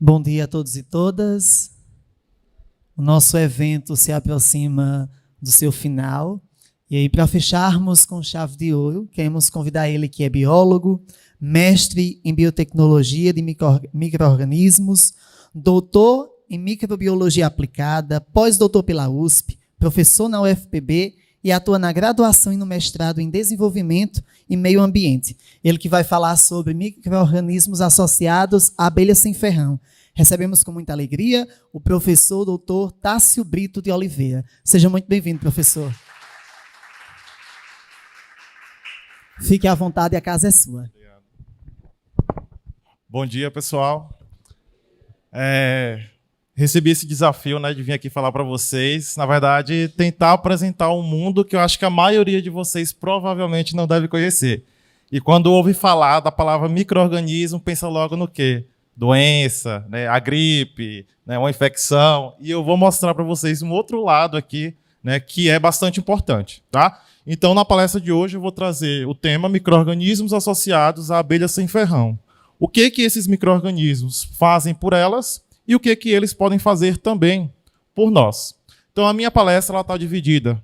Bom dia a todos e todas. O nosso evento se aproxima do seu final. E aí, para fecharmos com chave de ouro, queremos convidar ele, que é biólogo, mestre em biotecnologia de micro-organismos, doutor em microbiologia aplicada, pós-doutor pela USP, professor na UFPB e atua na graduação e no mestrado em desenvolvimento e meio ambiente. Ele que vai falar sobre micro-organismos associados à abelha sem ferrão. Recebemos com muita alegria o professor doutor Tássio Brito de Oliveira. Seja muito bem-vindo, professor. Fique à vontade, a casa é sua. Obrigado. Bom dia, pessoal. Recebi esse desafio, de vir aqui falar para vocês. Na verdade, tentar apresentar um mundo que eu acho que a maioria de vocês provavelmente não deve conhecer. E quando ouve falar da palavra micro-organismo, pensa logo no quê? Doença, a gripe, uma infecção. E eu vou mostrar para vocês um outro lado aqui, que é bastante importante, tá? Então, na palestra de hoje, eu vou trazer o tema micro-organismos associados à abelha sem ferrão. O que esses micro-organismos fazem por elas e o que eles podem fazer também por nós. Então, a minha palestra está dividida.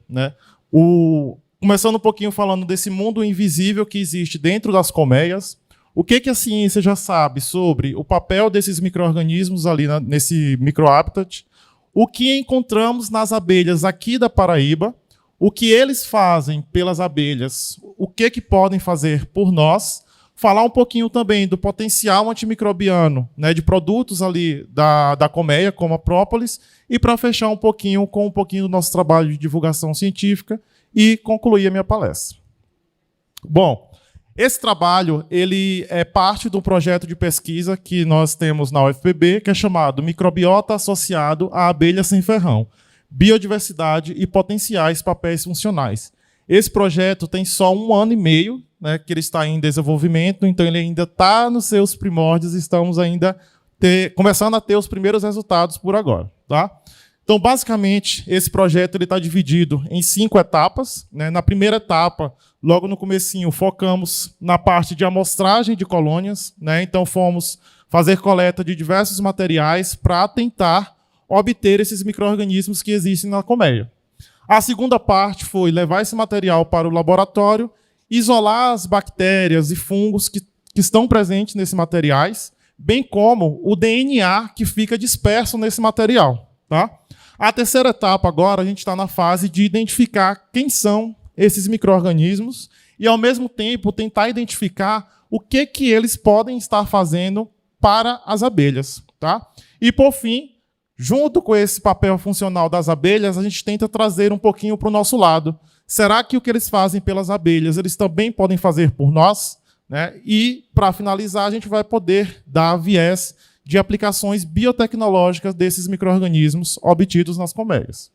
Começando um pouquinho falando desse mundo invisível que existe dentro das colmeias. O que a ciência já sabe sobre o papel desses micro-organismos ali nesse microhabitat. O que encontramos nas abelhas aqui da Paraíba. O que eles fazem pelas abelhas, o que podem fazer por nós, falar um pouquinho também do potencial antimicrobiano, de produtos ali da colmeia, como a própolis, e para fechar um pouquinho do nosso trabalho de divulgação científica e concluir a minha palestra. Bom, esse trabalho ele é parte do projeto de pesquisa que nós temos na UFPB, que é chamado Microbiota Associado à Abelha Sem Ferrão. Biodiversidade e potenciais papéis funcionais. Esse projeto tem só 1 ano e meio, que ele está em desenvolvimento, então ele ainda está nos seus primórdios, estamos ainda começando a ter os primeiros resultados por agora. Tá? Então, basicamente, esse projeto está dividido em 5 etapas. Na primeira etapa, logo no comecinho, focamos na parte de amostragem de colônias. Então, fomos fazer coleta de diversos materiais para tentar obter esses micro-organismos que existem na colmeia. A segunda parte foi levar esse material para o laboratório, isolar as bactérias e fungos que estão presentes nesses materiais, bem como o DNA que fica disperso nesse material. Tá? A terceira etapa agora, a gente está na fase de identificar quem são esses micro-organismos e, ao mesmo tempo, tentar identificar o que eles podem estar fazendo para as abelhas. Tá? E, por fim, junto com esse papel funcional das abelhas, a gente tenta trazer um pouquinho para o nosso lado. Será que o que eles fazem pelas abelhas, eles também podem fazer por nós? E, para finalizar, a gente vai poder dar viés de aplicações biotecnológicas desses micro-organismos obtidos nas colmeias.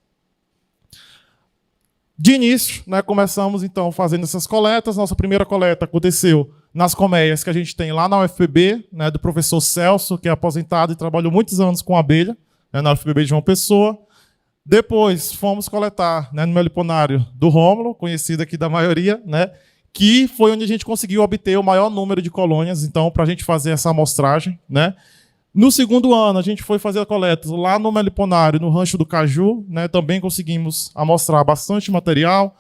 De início, começamos, então, fazendo essas coletas. Nossa primeira coleta aconteceu nas colmeias que a gente tem lá na UFPB, do professor Celso, que é aposentado e trabalhou muitos anos com abelha, na UFPB de João Pessoa. Depois fomos coletar no meliponário do Rômulo, conhecido aqui da maioria, que foi onde a gente conseguiu obter o maior número de colônias, então, para a gente fazer essa amostragem. No segundo ano, a gente foi fazer a coleta lá no meliponário, no Rancho do Caju, também conseguimos amostrar bastante material.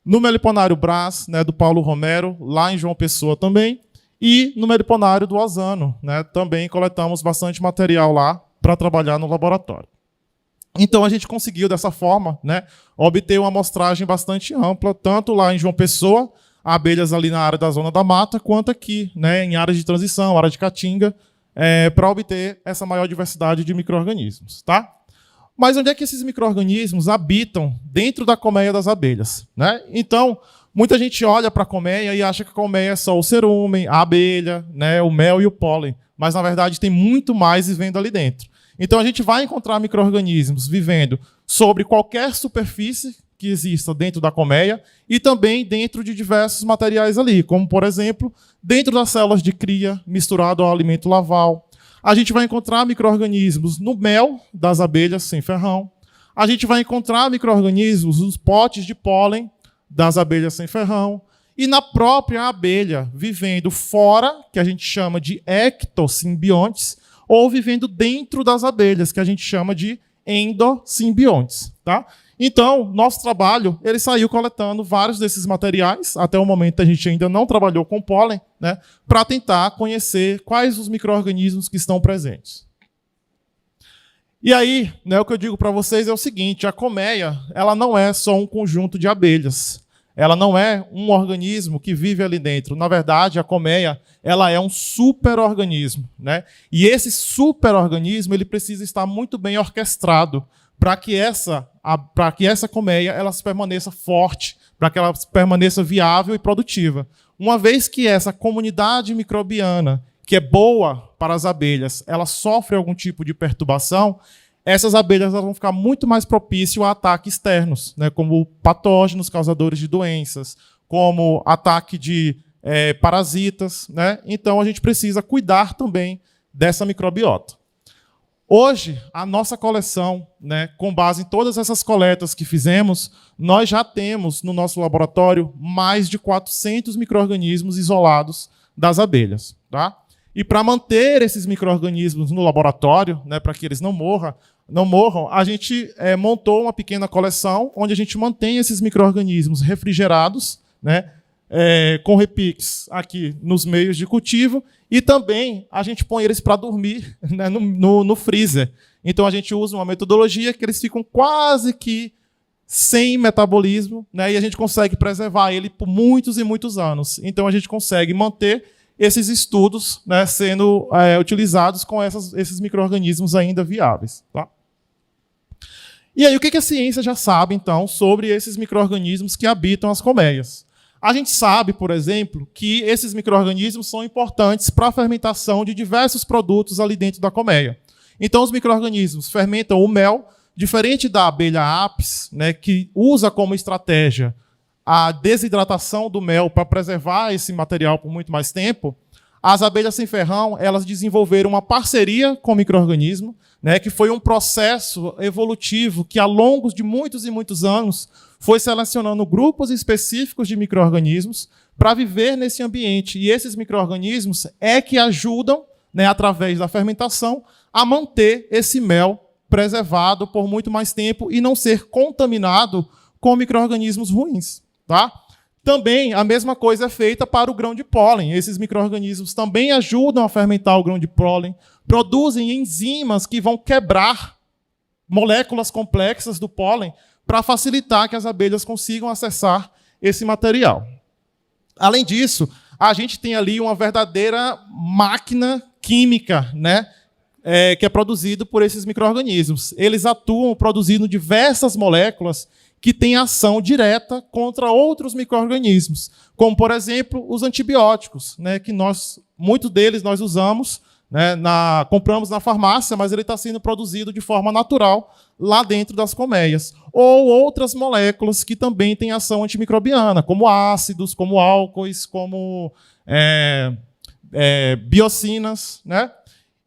No meliponário Brás, do Paulo Romero, lá em João Pessoa também. E no meliponário do Ozano, também coletamos bastante material lá, para trabalhar no laboratório. Então, a gente conseguiu, dessa forma, obter uma amostragem bastante ampla, tanto lá em João Pessoa, abelhas ali na área da Zona da Mata, quanto aqui, em áreas de transição, área de Caatinga, para obter essa maior diversidade de micro-organismos. Tá? Mas onde é que esses micro-organismos habitam dentro da colmeia das abelhas? Então, muita gente olha para a colmeia e acha que a colmeia é só o cerumen, a abelha, o mel e o pólen. Mas, na verdade, tem muito mais vivendo ali dentro. Então, a gente vai encontrar micro-organismos vivendo sobre qualquer superfície que exista dentro da colmeia e também dentro de diversos materiais ali, como, por exemplo, dentro das células de cria, misturado ao alimento larval. A gente vai encontrar micro-organismos no mel das abelhas sem ferrão. A gente vai encontrar micro-organismos nos potes de pólen das abelhas sem ferrão. E na própria abelha, vivendo fora, que a gente chama de ectossimbiontes, ou vivendo dentro das abelhas, que a gente chama de endosimbiontes. Tá? Então, nosso trabalho, ele saiu coletando vários desses materiais, até o momento a gente ainda não trabalhou com pólen, né, para tentar conhecer quais os micro-organismos que estão presentes. E aí, né, o que eu digo para vocês é o seguinte, a colmeia, ela não é só um conjunto de abelhas, ela não é um organismo que vive ali dentro. Na verdade, a colmeia, ela é um superorganismo, né? E esse superorganismo, ele precisa estar muito bem orquestrado para que essa colmeia ela permaneça forte, para que ela permaneça viável e produtiva. Uma vez que essa comunidade microbiana, que é boa para as abelhas, ela sofre algum tipo de perturbação, essas abelhas elas vão ficar muito mais propícias a ataques externos, né, como patógenos causadores de doenças, como ataque de parasitas. Né? Então, a gente precisa cuidar também dessa microbiota. Hoje, a nossa coleção, né, com base em todas essas coletas que fizemos, nós já temos no nosso laboratório mais de 400 micro-organismos isolados das abelhas. Tá? E para manter esses micro-organismos no laboratório, né, para que eles não morram, a gente montou uma pequena coleção onde a gente mantém esses micro-organismos refrigerados, né, com repiques aqui nos meios de cultivo, e também a gente põe eles para dormir, né, no freezer. Então a gente usa uma metodologia que eles ficam quase que sem metabolismo, né, e a gente consegue preservar ele por muitos e muitos anos. Então a gente consegue manter esses estudos, né, sendo utilizados com esses micro-organismos ainda viáveis. Tá? E aí, o que a ciência já sabe, então, sobre esses micro-organismos que habitam as colmeias? A gente sabe, por exemplo, que esses micro-organismos são importantes para a fermentação de diversos produtos ali dentro da colmeia. Então, os micro-organismos fermentam o mel, diferente da abelha apis, né, que usa como estratégia a desidratação do mel para preservar esse material por muito mais tempo. As abelhas sem ferrão, elas desenvolveram uma parceria com o micro-organismo, né, que foi um processo evolutivo que, ao longo de muitos e muitos anos, foi selecionando grupos específicos de micro-organismos para viver nesse ambiente. E esses micro-organismos que ajudam, né, através da fermentação, a manter esse mel preservado por muito mais tempo e não ser contaminado com micro-organismos ruins. Tá? Também a mesma coisa é feita para o grão de pólen. Esses micro-organismos também ajudam a fermentar o grão de pólen, produzem enzimas que vão quebrar moléculas complexas do pólen para facilitar que as abelhas consigam acessar esse material. Além disso, a gente tem ali uma verdadeira máquina química, né, que é produzida por esses micro-organismos. Eles atuam produzindo diversas moléculas que têm ação direta contra outros micro-organismos, como, por exemplo, os antibióticos, né, que muitos deles nós usamos, né, compramos na farmácia, mas ele está sendo produzido de forma natural lá dentro das colmeias. Ou outras moléculas que também têm ação antimicrobiana, como ácidos, como álcoois, como biocinas, né?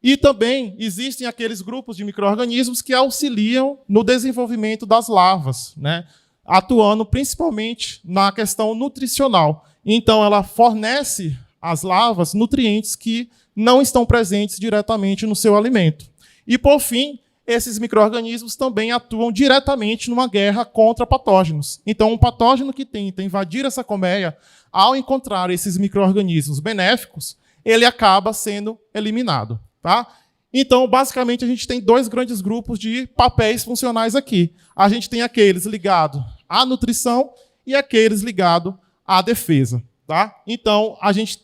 E também existem aqueles grupos de micro-organismos que auxiliam no desenvolvimento das larvas, né? Atuando principalmente na questão nutricional. Então, ela fornece às larvas nutrientes que não estão presentes diretamente no seu alimento. E, por fim, esses micro-organismos também atuam diretamente numa guerra contra patógenos. Então, um patógeno que tenta invadir essa colmeia, ao encontrar esses micro-organismos benéficos, ele acaba sendo eliminado. Tá? Então, basicamente, a gente tem dois grandes grupos de papéis funcionais aqui. A gente tem aqueles ligados à nutrição e aqueles ligados à defesa. Tá? Então, a gente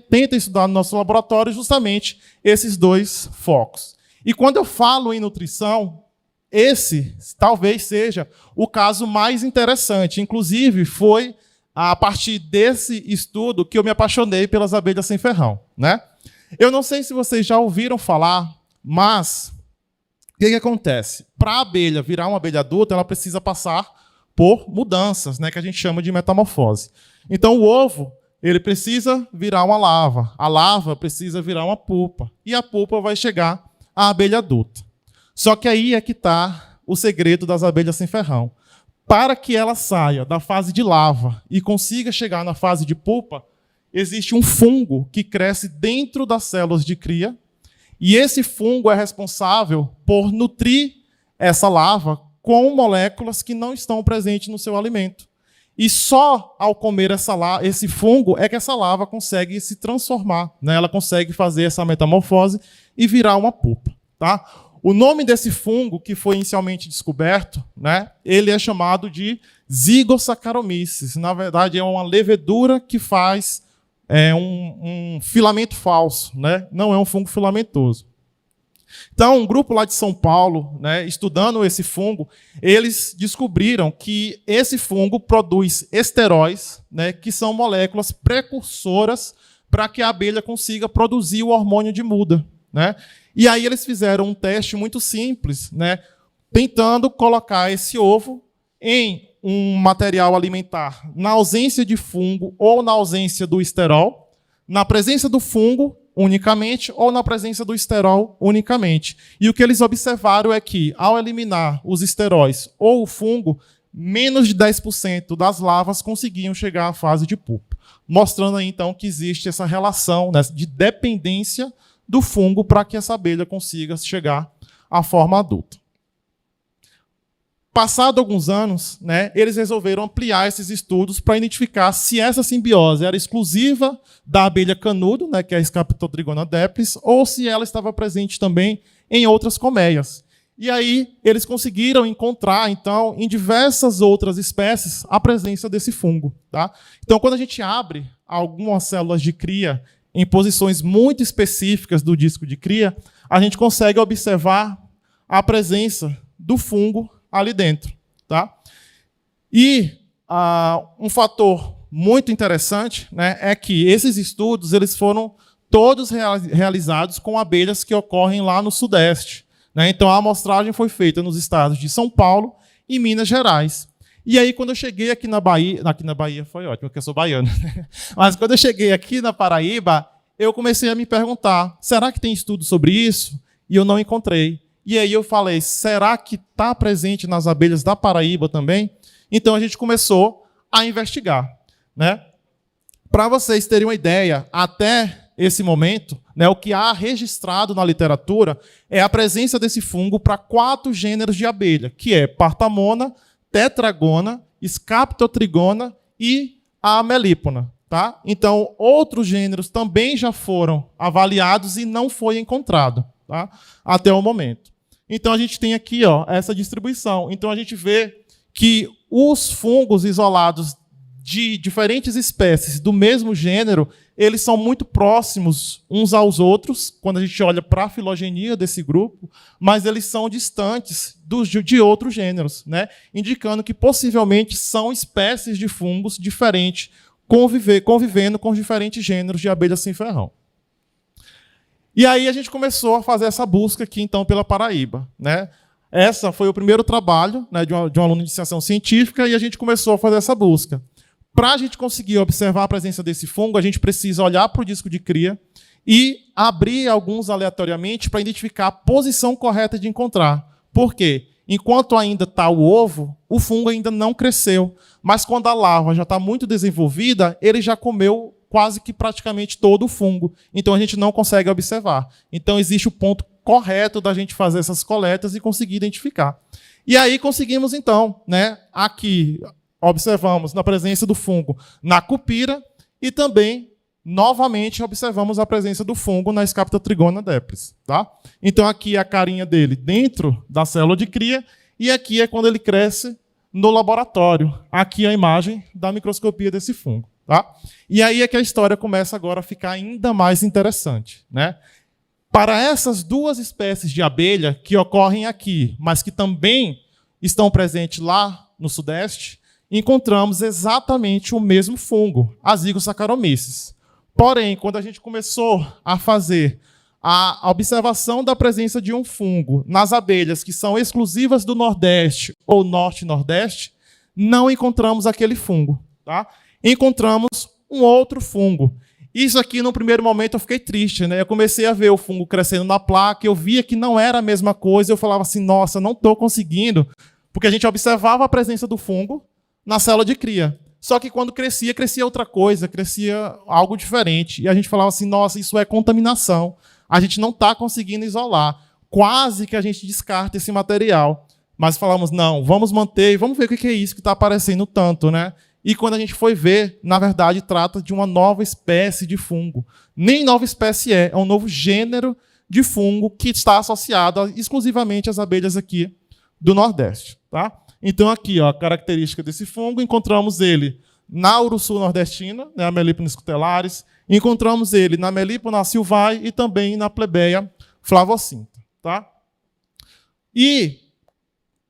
tenta estudar no nosso laboratório justamente esses dois focos. E quando eu falo em nutrição, esse talvez seja o caso mais interessante. Inclusive, foi a partir desse estudo que eu me apaixonei pelas abelhas sem ferrão. Né? Eu não sei se vocês já ouviram falar, mas o que acontece? Para a abelha virar uma abelha adulta, ela precisa passar por mudanças, né, que a gente chama de metamorfose. Então, o ovo ele precisa virar uma larva, a larva precisa virar uma pupa, e a pupa vai chegar à abelha adulta. Só que aí é que está o segredo das abelhas sem ferrão. Para que ela saia da fase de larva e consiga chegar na fase de pupa, existe um fungo que cresce dentro das células de cria E esse fungo é responsável por nutrir essa larva com moléculas que não estão presentes no seu alimento. E só ao comer esse fungo é que essa larva consegue se transformar, né? Ela consegue fazer essa metamorfose e virar uma pupa. Tá? O nome desse fungo, que foi inicialmente descoberto, né? Ele é chamado de Zygossaccharomyces. Na verdade, é uma levedura que faz um filamento falso, né? Não é um fungo filamentoso. Então, um grupo lá de São Paulo, né, estudando esse fungo, eles descobriram que esse fungo produz esteróis, né, que são moléculas precursoras para que a abelha consiga produzir o hormônio de muda, né? E aí eles fizeram um teste muito simples, né, tentando colocar esse ovo em um material alimentar na ausência de fungo ou na ausência do esterol, na presença do fungo unicamente ou na presença do esterol unicamente. E o que eles observaram é que, ao eliminar os esteróis ou o fungo, menos de 10% das larvas conseguiam chegar à fase de pupa, mostrando aí, então, que existe essa relação, né, de dependência do fungo para que essa abelha consiga chegar à forma adulta. Passado alguns anos, né, eles resolveram ampliar esses estudos para identificar se essa simbiose era exclusiva da abelha canudo, né, que é a Scaptotrigona deplis, ou se ela estava presente também em outras colmeias. E aí eles conseguiram encontrar, então, em diversas outras espécies, a presença desse fungo. Tá? Então, quando a gente abre algumas células de cria em posições muito específicas do disco de cria, a gente consegue observar a presença do fungo ali dentro. Tá? E um fator muito interessante, né, é que esses estudos eles foram todos realizados com abelhas que ocorrem lá no Sudeste. Né? Então, a amostragem foi feita nos estados de São Paulo e Minas Gerais. E aí, quando eu cheguei aqui na Bahia foi ótimo, porque eu sou baiano. Mas quando eu cheguei aqui na Paraíba, eu comecei a me perguntar, será que tem estudo sobre isso? E eu não encontrei. E aí eu falei, será que está presente nas abelhas da Paraíba também? Então a gente começou a investigar. Né? Para vocês terem uma ideia, até esse momento, né, o que há registrado na literatura é a presença desse fungo para 4 gêneros de abelha, que é Partamona, Tetragona, Scaptotrigona e a Melípona. Tá? Então, outros gêneros também já foram avaliados e não foi encontrado, tá? Até o momento. Então, a gente tem aqui, ó, essa distribuição. Então, a gente vê que os fungos isolados de diferentes espécies do mesmo gênero, eles são muito próximos uns aos outros, quando a gente olha para a filogenia desse grupo, mas eles são distantes de outros gêneros, né? Indicando que possivelmente são espécies de fungos diferentes, convivendo com os diferentes gêneros de abelha sem ferrão. E aí a gente começou a fazer essa busca aqui, então, pela Paraíba. Né? Essa foi o primeiro trabalho, né, de um aluno de iniciação científica, e a gente começou a fazer essa busca. Para a gente conseguir observar a presença desse fungo, a gente precisa olhar para o disco de cria e abrir alguns aleatoriamente para identificar a posição correta de encontrar. Por quê? Enquanto ainda está o ovo, o fungo ainda não cresceu. Mas quando a larva já está muito desenvolvida, ele já comeu quase que praticamente todo o fungo. Então a gente não consegue observar. Então existe o ponto correto da gente fazer essas coletas e conseguir identificar. E aí conseguimos, então, né, aqui observamos na presença do fungo na cupira e também, novamente, observamos a presença do fungo na Scaptotrigona deplis. Tá? Então aqui é a carinha dele dentro da célula de cria e aqui é quando ele cresce no laboratório. Aqui é a imagem da microscopia desse fungo. Tá? E aí é que a história começa agora a ficar ainda mais interessante. Né? Para essas 2 espécies de abelha que ocorrem aqui, mas que também estão presentes lá no Sudeste, encontramos exatamente o mesmo fungo, a Zygossaccharomyces. Porém, quando a gente começou a fazer a observação da presença de um fungo nas abelhas que são exclusivas do Nordeste ou Norte-Nordeste, não encontramos aquele fungo. Tá? Encontramos um outro fungo. Isso aqui, no primeiro momento, eu fiquei triste. Né? Eu comecei a ver o fungo crescendo na placa, eu via que não era a mesma coisa, eu falava assim, nossa, não estou conseguindo, porque a gente observava a presença do fungo na célula de cria. Só que quando crescia outra coisa, crescia algo diferente. E a gente falava assim, nossa, isso é contaminação. a gente não está conseguindo isolar. Quase que a gente descarta esse material. Mas falamos, não, vamos manter, vamos ver o que é isso que está aparecendo tanto, né? E quando a gente foi ver, na verdade, trata de uma nova espécie de fungo. Nem nova espécie é um novo gênero de fungo que está associado exclusivamente às abelhas aqui do Nordeste. Tá? Então, aqui, ó, a característica desse fungo, encontramos ele na Uruçu nordestina, né, a Melipona scutellarius, encontramos ele na Melipona sylvae e também na Plebeia flavocinta. Tá? E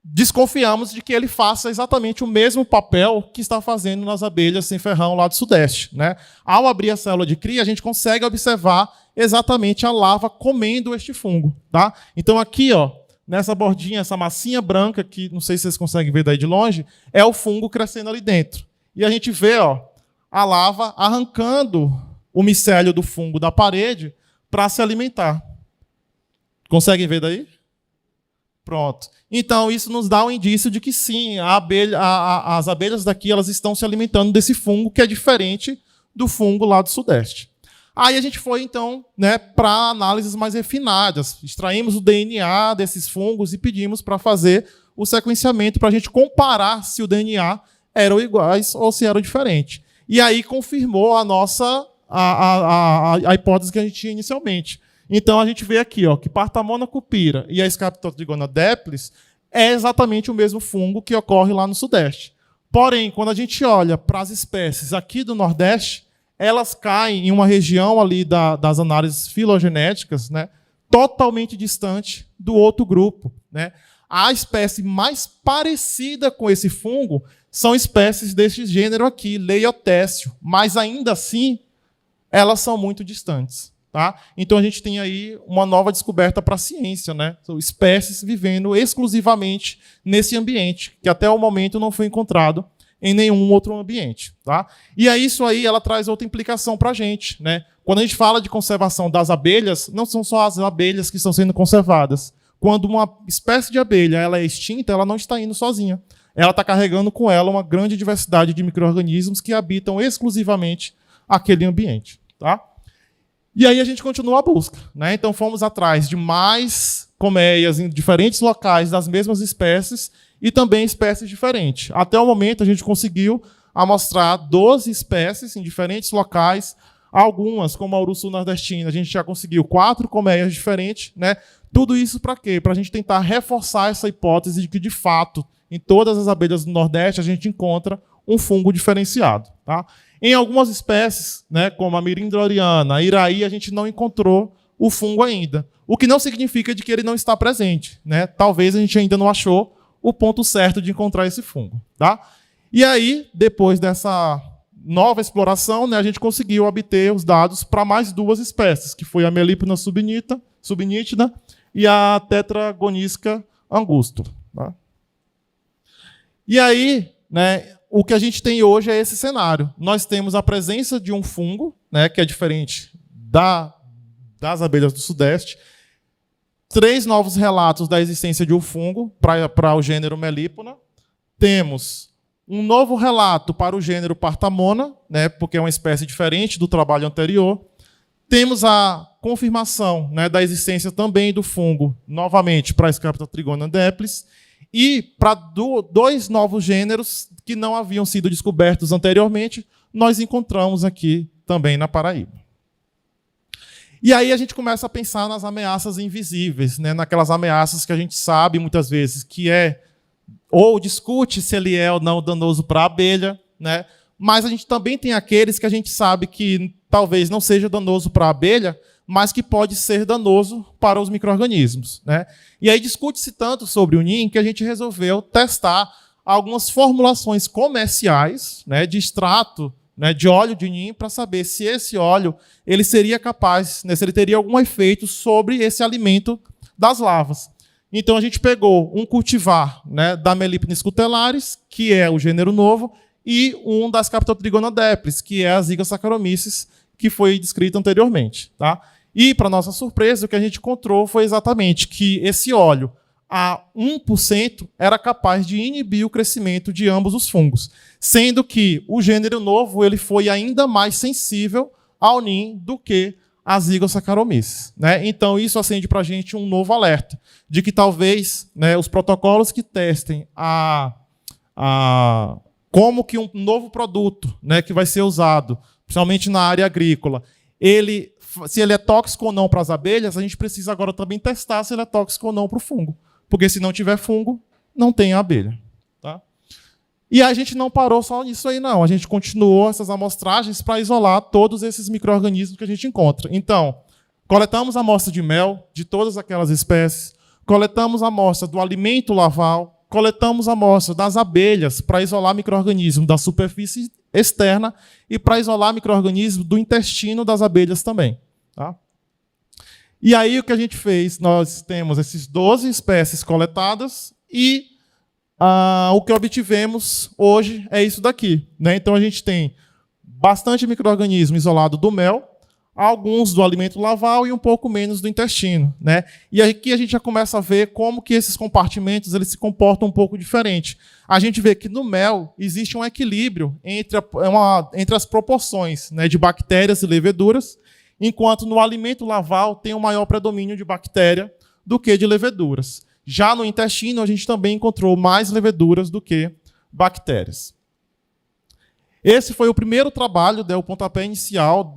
desconfiamos de que ele faça exatamente o mesmo papel que está fazendo nas abelhas sem ferrão lá do Sudeste. Né? Ao abrir a célula de cria, a gente consegue observar exatamente a larva comendo este fungo. Tá? Então, aqui, ó, nessa bordinha, essa massinha branca, que não sei se vocês conseguem ver daí de longe, é o fungo crescendo ali dentro. E a gente vê, ó, a larva arrancando o micélio do fungo da parede para se alimentar. Conseguem ver daí? Pronto. Então, isso nos dá um indício de que sim, as abelhas daqui elas estão se alimentando desse fungo que é diferente do fungo lá do Sudeste. Aí a gente foi, então, né, para análises mais refinadas. Extraímos o DNA desses fungos e pedimos para fazer o sequenciamento para a gente comparar se o DNA eram iguais ou se eram diferentes. E aí confirmou a nossa a hipótese que a gente tinha inicialmente. Então, a gente vê aqui, ó, que Partamona cupira e a Scaptotrigona deplis é exatamente o mesmo fungo que ocorre lá no Sudeste. Porém, quando a gente olha para as espécies aqui do Nordeste, elas caem em uma região ali das análises filogenéticas, né, totalmente distante do outro grupo. Né? A espécie mais parecida com esse fungo são espécies deste gênero aqui, Leiothécio, mas ainda assim, elas são muito distantes. Tá? Então a gente tem aí uma nova descoberta para a ciência, né? São espécies vivendo exclusivamente nesse ambiente, que até o momento não foi encontrado em nenhum outro ambiente. Tá? E aí isso aí ela traz outra implicação para a gente. Né? Quando a gente fala de conservação das abelhas, não são só as abelhas que estão sendo conservadas. Quando uma espécie de abelha ela é extinta, ela não está indo sozinha. Ela está carregando com ela uma grande diversidade de micro-organismos que habitam exclusivamente aquele ambiente. Tá? E aí a gente continua a busca. Né? Então fomos atrás de mais colmeias em diferentes locais das mesmas espécies e também espécies diferentes. Até o momento a gente conseguiu amostrar 12 espécies em diferentes locais. Algumas, como a Uruçu nordestina, a gente já conseguiu 4 colmeias diferentes. Né? Tudo isso para quê? Para a gente tentar reforçar essa hipótese de que, de fato, em todas as abelhas do Nordeste, a gente encontra um fungo diferenciado. Tá? Em algumas espécies, né, como a Mirindroriana, a Iraí, a gente não encontrou o fungo ainda. O que não significa de que ele não está presente. Né? Talvez a gente ainda não achou o ponto certo de encontrar esse fungo. Tá? E aí, depois dessa nova exploração, né, a gente conseguiu obter os dados para mais 2 espécies, que foi a Melipona subnítida e a Tetragonisca angustum. Tá? E aí, né, o que a gente tem hoje é esse cenário. Nós temos a presença de um fungo, né, que é diferente das abelhas do Sudeste. 3 novos relatos da existência de um fungo para o gênero Melipona. Temos um novo relato para o gênero Partamona, né, porque é uma espécie diferente do trabalho anterior. Temos a confirmação, né, da existência também do fungo, novamente, para a Scaptotrigona deplis. E para 2 novos gêneros que não haviam sido descobertos anteriormente, nós encontramos aqui também na Paraíba. E aí a gente começa a pensar nas ameaças invisíveis, né? Naquelas ameaças que a gente sabe muitas vezes que é, ou discute se ele é ou não danoso para a abelha, né? Mas a gente também tem aqueles que a gente sabe que talvez não seja danoso para a abelha, mas que pode ser danoso para os micro-organismos. Né? E aí discute-se tanto sobre o NIM que a gente resolveu testar algumas formulações comerciais, né, de extrato, né, de óleo de NIM para saber se esse óleo ele seria capaz, né, se ele teria algum efeito sobre esse alimento das larvas. Então a gente pegou um cultivar, né, da Melipona scutellarius, que é o gênero novo, e um das Scaptotrigona deplis, que é a Zika saccharomyces, que foi descrita anteriormente. Tá? E, para nossa surpresa, o que a gente encontrou foi exatamente que esse óleo, a 1%, era capaz de inibir o crescimento de ambos os fungos, sendo que o gênero novo ele foi ainda mais sensível ao NIM do que a Zika Saccharomyces, né? Então, isso acende para a gente um novo alerta de que talvez, né, os protocolos que testem como que um novo produto, né, que vai ser usado, principalmente na área agrícola, se ele é tóxico ou não para as abelhas, a gente precisa agora também testar se ele é tóxico ou não para o fungo. Porque se não tiver fungo, não tem abelha. Tá? E a gente não parou só nisso aí, não. A gente continuou essas amostragens para isolar todos esses micro-organismos que a gente encontra. Então, coletamos a amostra de mel de todas aquelas espécies, coletamos a amostra do alimento larval, coletamos a amostra das abelhas para isolar micro-organismos da superfície externa e para isolar micro-organismos do intestino das abelhas também. Tá? E aí o que a gente fez? Nós temos essas 12 espécies coletadas e o que obtivemos hoje é isso daqui. Né? Então a gente tem bastante micro-organismo isolado do mel, alguns do alimento larval e um pouco menos do intestino, né? E aqui a gente já começa a ver como que esses compartimentos eles se comportam um pouco diferente. A gente vê que no mel existe um equilíbrio entre as proporções, né, de bactérias e leveduras, enquanto no alimento larval tem um maior predomínio de bactéria do que de leveduras. Já no intestino a gente também encontrou mais leveduras do que bactérias. Esse foi o primeiro trabalho, o pontapé inicial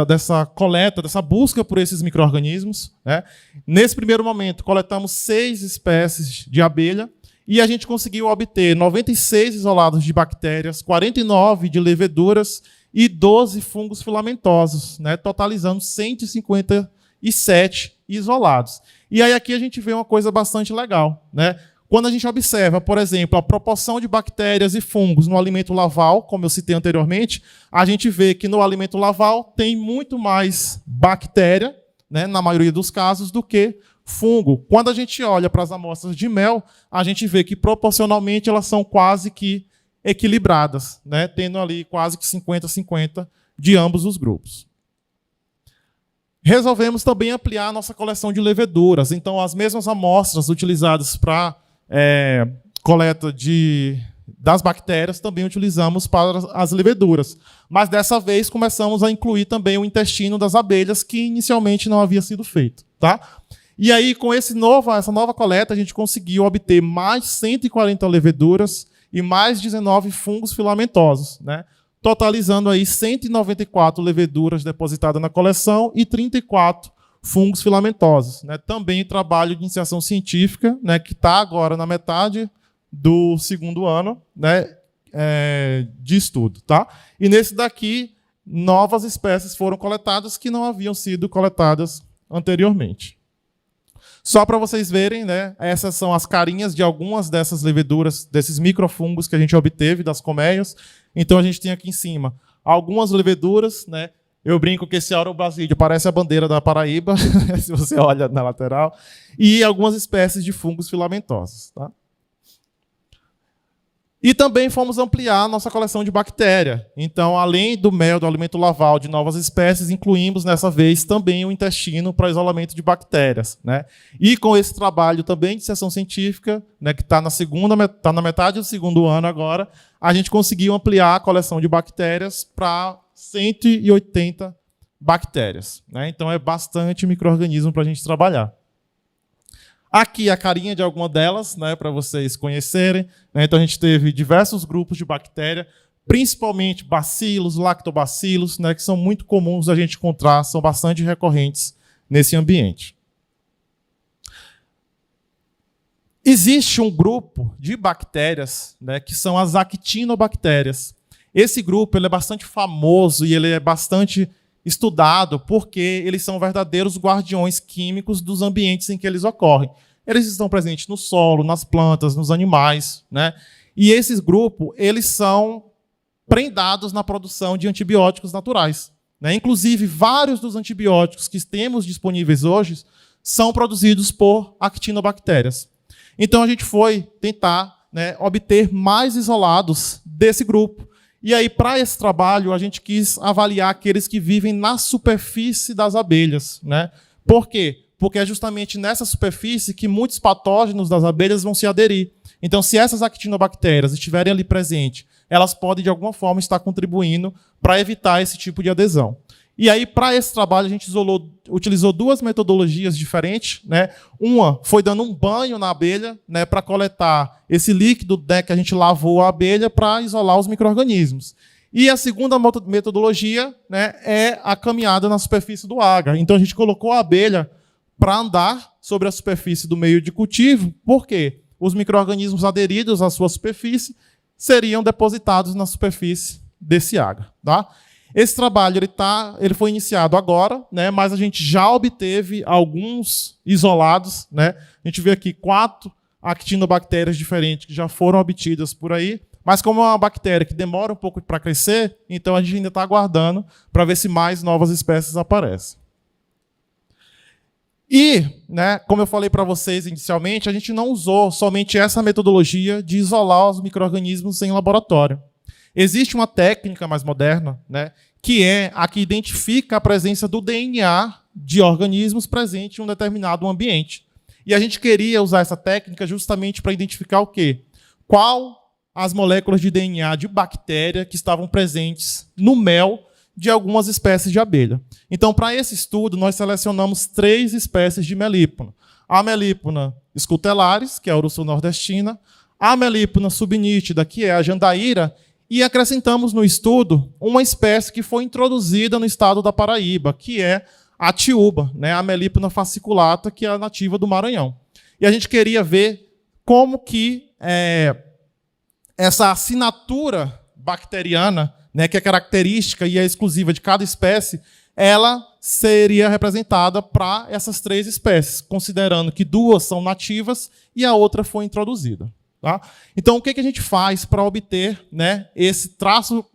dessa coleta, dessa busca por esses micro-organismos. Né? Nesse primeiro momento, coletamos 6 espécies de abelha e a gente conseguiu obter 96 isolados de bactérias, 49 de leveduras e 12 fungos filamentosos, né? Totalizando 157 isolados. E aí aqui a gente vê uma coisa bastante legal, né? Quando a gente observa, por exemplo, a proporção de bactérias e fungos no alimento larval, como eu citei anteriormente, a gente vê que no alimento larval tem muito mais bactéria, né, na maioria dos casos, do que fungo. Quando a gente olha para as amostras de mel, a gente vê que proporcionalmente elas são quase que equilibradas, né, tendo ali quase que 50-50 de ambos os grupos. Resolvemos também ampliar a nossa coleção de leveduras. Então, as mesmas amostras utilizadas para coleta das bactérias também utilizamos para as leveduras. Mas dessa vez começamos a incluir também o intestino das abelhas, que inicialmente não havia sido feito. Tá? E aí, com essa nova coleta, a gente conseguiu obter mais 140 leveduras e mais 19 fungos filamentosos, né? Totalizando aí 194 leveduras depositadas na coleção e 34 fungos filamentosos. Né? Também trabalho de iniciação científica, né, que está agora na metade do segundo ano, né, de estudo. Tá? E nesse daqui, novas espécies foram coletadas que não haviam sido coletadas anteriormente. Só para vocês verem, né, essas são as carinhas de algumas dessas leveduras, desses microfungos que a gente obteve das colmeias. Então a gente tem aqui em cima algumas leveduras, né? Eu brinco que esse Aurobasídeo parece a bandeira da Paraíba, se você olha na lateral, e algumas espécies de fungos filamentosos. Tá? E também fomos ampliar a nossa coleção de bactéria. Então, além do mel, do alimento larval de novas espécies, incluímos, nessa vez, também o intestino para isolamento de bactérias. Né? E com esse trabalho também de iniciação científica, né, que está na metade do segundo ano agora, a gente conseguiu ampliar a coleção de bactérias para 180 bactérias. Né? Então, é bastante micro-organismo para a gente trabalhar. Aqui a carinha de alguma delas, né, para vocês conhecerem. Né? Então, a gente teve diversos grupos de bactéria, principalmente bacilos, lactobacilos, né, que são muito comuns a gente encontrar, são bastante recorrentes nesse ambiente. Existe um grupo de bactérias, né, que são as actinobactérias. Esse grupo ele é bastante famoso e ele é bastante estudado porque eles são verdadeiros guardiões químicos dos ambientes em que eles ocorrem. Eles estão presentes no solo, nas plantas, nos animais. Né? E esses grupos eles são prendados na produção de antibióticos naturais. Né? Inclusive, vários dos antibióticos que temos disponíveis hoje são produzidos por actinobactérias. Então, a gente foi tentar, né, obter mais isolados desse grupo. E aí, para esse trabalho, a gente quis avaliar aqueles que vivem na superfície das abelhas. Né? Por quê? Porque é justamente nessa superfície que muitos patógenos das abelhas vão se aderir. Então, se essas actinobactérias estiverem ali presentes, elas podem, de alguma forma, estar contribuindo para evitar esse tipo de adesão. E aí, para esse trabalho, a gente utilizou duas metodologias diferentes, né? Uma foi dando um banho na abelha, né, para coletar esse líquido, né, que a gente lavou a abelha para isolar os micro-organismos. E a segunda metodologia, né, é a caminhada na superfície do agar. Então, a gente colocou a abelha para andar sobre a superfície do meio de cultivo. Por quê? Os micro-organismos aderidos à sua superfície seriam depositados na superfície desse agar. Tá? Esse trabalho ele foi iniciado agora, né, mas a gente já obteve alguns isolados. Né? A gente vê aqui 4 actinobactérias diferentes que já foram obtidas por aí, mas como é uma bactéria que demora um pouco para crescer, então a gente ainda está aguardando para ver se mais novas espécies aparecem. E, né, como eu falei para vocês inicialmente, a gente não usou somente essa metodologia de isolar os micro-organismos em laboratório. Existe uma técnica mais moderna, né, que é a que identifica a presença do DNA de organismos presentes em um determinado ambiente. E a gente queria usar essa técnica justamente para identificar o quê? Qual as moléculas de DNA de bactéria que estavam presentes no mel de algumas espécies de abelha. Então, para esse estudo, nós selecionamos 3 espécies de melípona. A melípona scutellariis, que é a Urussu nordestina, a melípona subnítida, que é a jandaíra, e acrescentamos no estudo uma espécie que foi introduzida no estado da Paraíba, que é a tiúba, né, a melípona fasciculata, que é a nativa do Maranhão. E a gente queria ver como que essa assinatura bacteriana, né, que é característica e é exclusiva de cada espécie, ela seria representada para essas 3 espécies, considerando que 2 são nativas e a outra foi introduzida. Tá? Então, o que a gente faz para obter, né, esse traço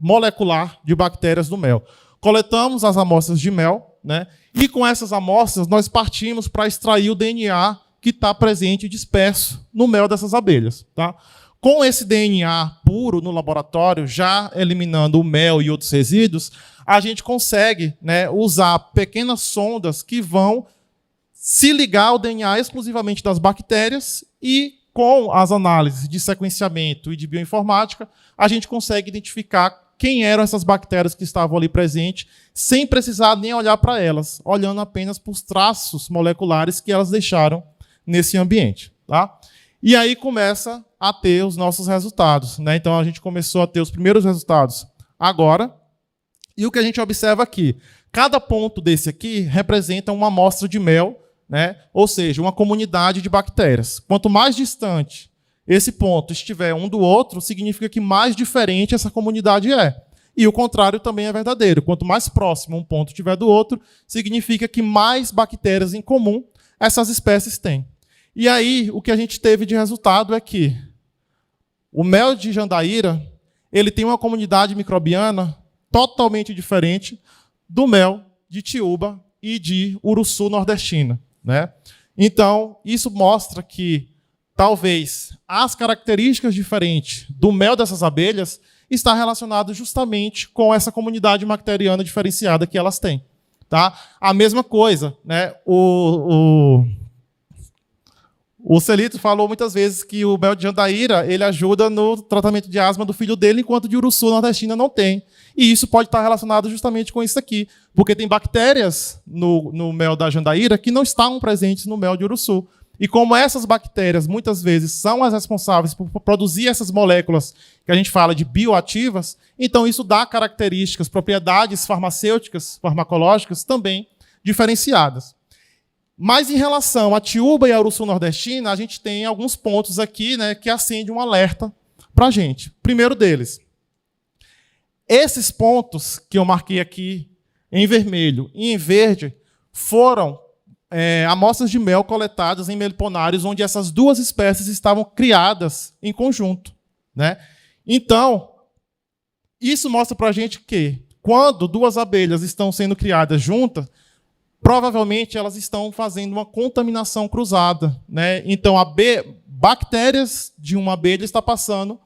molecular de bactérias do mel? Coletamos as amostras de mel, né, e com essas amostras nós partimos para extrair o DNA que está presente e disperso no mel dessas abelhas. Tá? Com esse DNA puro no laboratório, já eliminando o mel e outros resíduos, a gente consegue, né, usar pequenas sondas que vão se ligar ao DNA exclusivamente das bactérias e, com as análises de sequenciamento e de bioinformática, a gente consegue identificar quem eram essas bactérias que estavam ali presentes, sem precisar nem olhar para elas, olhando apenas para os traços moleculares que elas deixaram nesse ambiente. Tá? E aí começa a ter os nossos resultados. Né? Então, a gente começou a ter os primeiros resultados agora. E o que a gente observa aqui? Cada ponto desse aqui representa uma amostra de mel, né? Ou seja, uma comunidade de bactérias. Quanto mais distante esse ponto estiver um do outro, significa que mais diferente essa comunidade é. E o contrário também é verdadeiro. Quanto mais próximo um ponto estiver do outro, significa que mais bactérias em comum essas espécies têm. E aí, o que a gente teve de resultado é que o mel de jandaíra, ele tem uma comunidade microbiana totalmente diferente do mel de tiúba e de Urussu nordestina. Né? Então, isso mostra que talvez as características diferentes do mel dessas abelhas está relacionado justamente com essa comunidade bacteriana diferenciada que elas têm. Tá? A mesma coisa, né? O Celito falou muitas vezes que o mel de jandaíra ele ajuda no tratamento de asma do filho dele, enquanto de Urussu nordestina não tem. E isso pode estar relacionado justamente com isso aqui, porque tem bactérias no mel da jandaíra que não estavam presentes no mel de Urussu. E como essas bactérias, muitas vezes, são as responsáveis por produzir essas moléculas que a gente fala de bioativas, então isso dá características, propriedades farmacêuticas, farmacológicas também diferenciadas. Mas em relação à tiúba e à Urussu nordestina, a gente tem alguns pontos aqui, né, que acendem um alerta para a gente. Primeiro deles, esses pontos que eu marquei aqui em vermelho e em verde foram amostras de mel coletadas em meliponários onde essas 2 espécies estavam criadas em conjunto. Né? Então, isso mostra para a gente que, quando 2 abelhas estão sendo criadas juntas, provavelmente elas estão fazendo uma contaminação cruzada. Né? Então, bactérias de uma abelha estão passando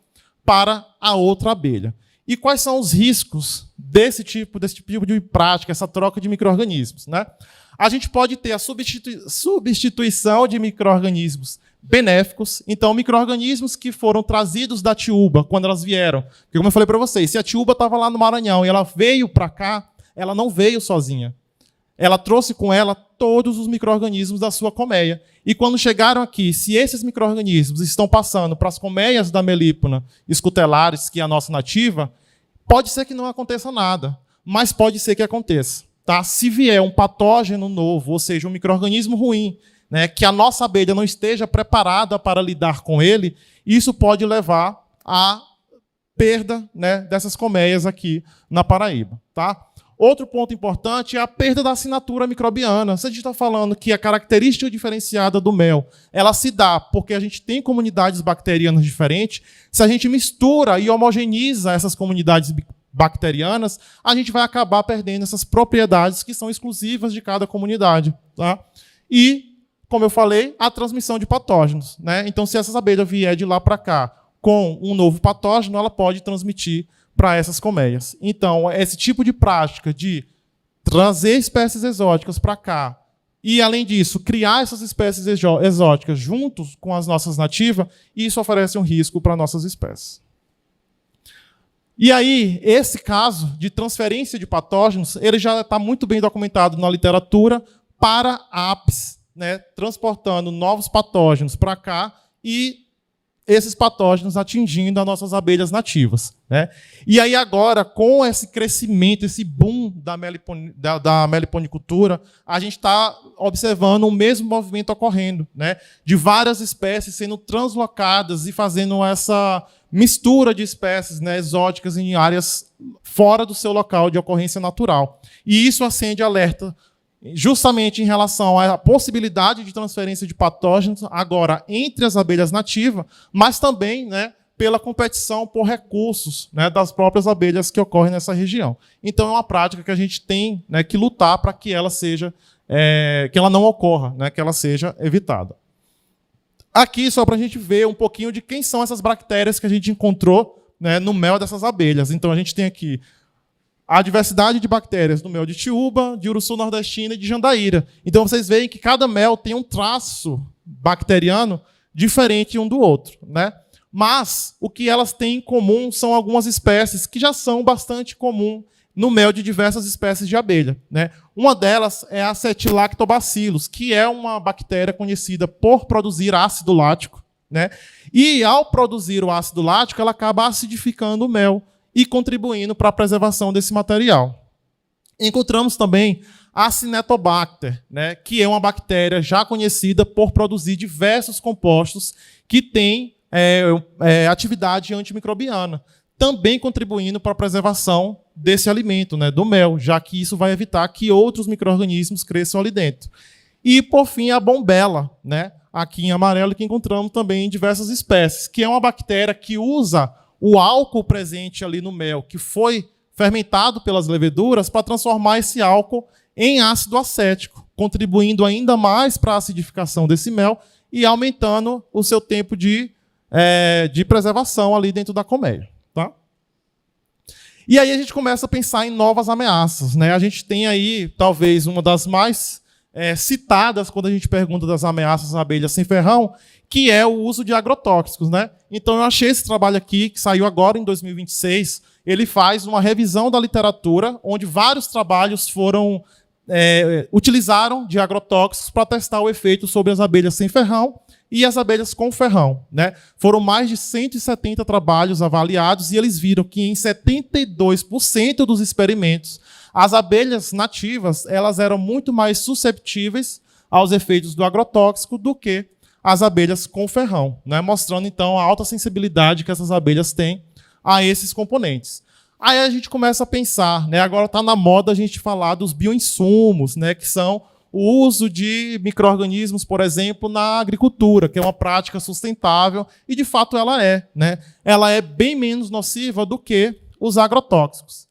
para a outra abelha. E quais são os riscos desse tipo de prática, essa troca de micro-organismos? Né? A gente pode ter a substituição de micro-organismos benéficos, então micro-organismos que foram trazidos da tiúba quando elas vieram. Porque, como eu falei para vocês, se a tiúba estava lá no Maranhão e ela veio para cá, ela não veio sozinha. Ela trouxe com ela todos os micro-organismos da sua colmeia. E quando chegaram aqui, se esses micro-organismos estão passando para as colmeias da Melípona scutellarius, que é a nossa nativa, pode ser que não aconteça nada, mas pode ser que aconteça. Tá? Se vier um patógeno novo, ou seja, um micro-organismo ruim, né, que a nossa abelha não esteja preparada para lidar com ele, isso pode levar à perda, né, dessas colmeias aqui na Paraíba. Tá? Outro ponto importante é a perda da assinatura microbiana. Se a gente está falando que a característica diferenciada do mel, ela se dá porque a gente tem comunidades bacterianas diferentes, se a gente mistura e homogeneiza essas comunidades bacterianas, a gente vai acabar perdendo essas propriedades que são exclusivas de cada comunidade. Tá? E, como eu falei, a transmissão de patógenos. Né? Então, se essas abelhas vier de lá para cá com um novo patógeno, ela pode transmitir para essas colmeias. Então, esse tipo de prática de trazer espécies exóticas para cá e, além disso, criar essas espécies exóticas juntos com as nossas nativas, isso oferece um risco para nossas espécies. E aí, esse caso de transferência de patógenos, ele já está muito bem documentado na literatura para apis, né, transportando novos patógenos para cá e esses patógenos atingindo as nossas abelhas nativas. Né? E aí agora, com esse crescimento, esse boom da meliponicultura, a gente está observando o mesmo movimento ocorrendo, né? De várias espécies sendo translocadas e fazendo essa mistura de espécies, né, exóticas em áreas fora do seu local de ocorrência natural. E isso acende alerta justamente em relação à possibilidade de transferência de patógenos agora entre as abelhas nativas, mas também, né, pela competição por recursos, né, das próprias abelhas que ocorrem nessa região. Então é uma prática que a gente tem, né, que lutar para que ela seja, que ela não ocorra, né, que ela seja evitada. Aqui só para a gente ver um pouquinho de quem são essas bactérias que a gente encontrou, né, no mel dessas abelhas. Então a gente tem aqui a diversidade de bactérias no mel de Tiúba, de Uruçu nordestina e de Jandaíra. Então, vocês veem que cada mel tem um traço bacteriano diferente um do outro. Né? Mas, o que elas têm em comum são algumas espécies que já são bastante comuns no mel de diversas espécies de abelha. Né? Uma delas é a Acetilactobacillus, que é uma bactéria conhecida por produzir ácido lático. Né? E, ao produzir o ácido lático, ela acaba acidificando o mel e contribuindo para a preservação desse material. Encontramos também a Cinetobacter, né, que é uma bactéria já conhecida por produzir diversos compostos que têm atividade antimicrobiana, também contribuindo para a preservação desse alimento, né, do mel, já que isso vai evitar que outros micro-organismos cresçam ali dentro. E, por fim, a Bombella, né, aqui em amarelo, que encontramos também em diversas espécies, que é uma bactéria que usa o álcool presente ali no mel, que foi fermentado pelas leveduras, para transformar esse álcool em ácido acético, contribuindo ainda mais para a acidificação desse mel e aumentando o seu tempo de preservação ali dentro da colmeia. Tá? E aí a gente começa a pensar em novas ameaças. Né? A gente tem aí, talvez, uma das mais citadas quando a gente pergunta das ameaças à abelha sem ferrão, que é o uso de agrotóxicos. Né? Então, eu achei esse trabalho aqui, que saiu agora em 2026, ele faz uma revisão da literatura, onde vários trabalhos utilizaram de agrotóxicos para testar o efeito sobre as abelhas sem ferrão e as abelhas com ferrão. Né? Foram mais de 170 trabalhos avaliados e eles viram que em 72% dos experimentos, as abelhas nativas elas eram muito mais susceptíveis aos efeitos do agrotóxico do que as abelhas com ferrão, né? Mostrando, então, a alta sensibilidade que essas abelhas têm a esses componentes. Aí a gente começa a pensar, né? Agora está na moda a gente falar dos bioinsumos, né? Que são o uso de micro-organismos, por exemplo, na agricultura, que é uma prática sustentável, e de fato ela é. Né? Ela é bem menos nociva do que os agrotóxicos.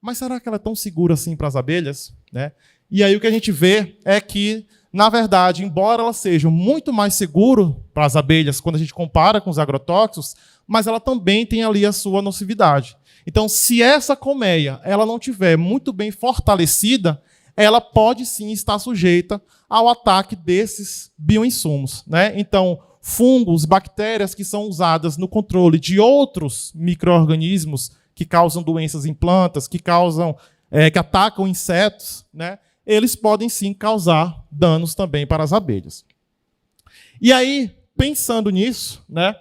Mas será que ela é tão segura assim para as abelhas? Né? E aí o que a gente vê é que, na verdade, embora ela seja muito mais segura para as abelhas quando a gente compara com os agrotóxicos, mas ela também tem ali a sua nocividade. Então, se essa colmeia ela não tiver muito bem fortalecida, ela pode sim estar sujeita ao ataque desses bioinsumos. Né? Então, fungos, bactérias que são usadas no controle de outros micro-organismos que causam doenças em plantas, que causam que atacam insetos, né, eles podem sim causar danos também para as abelhas. E aí, pensando nisso, né,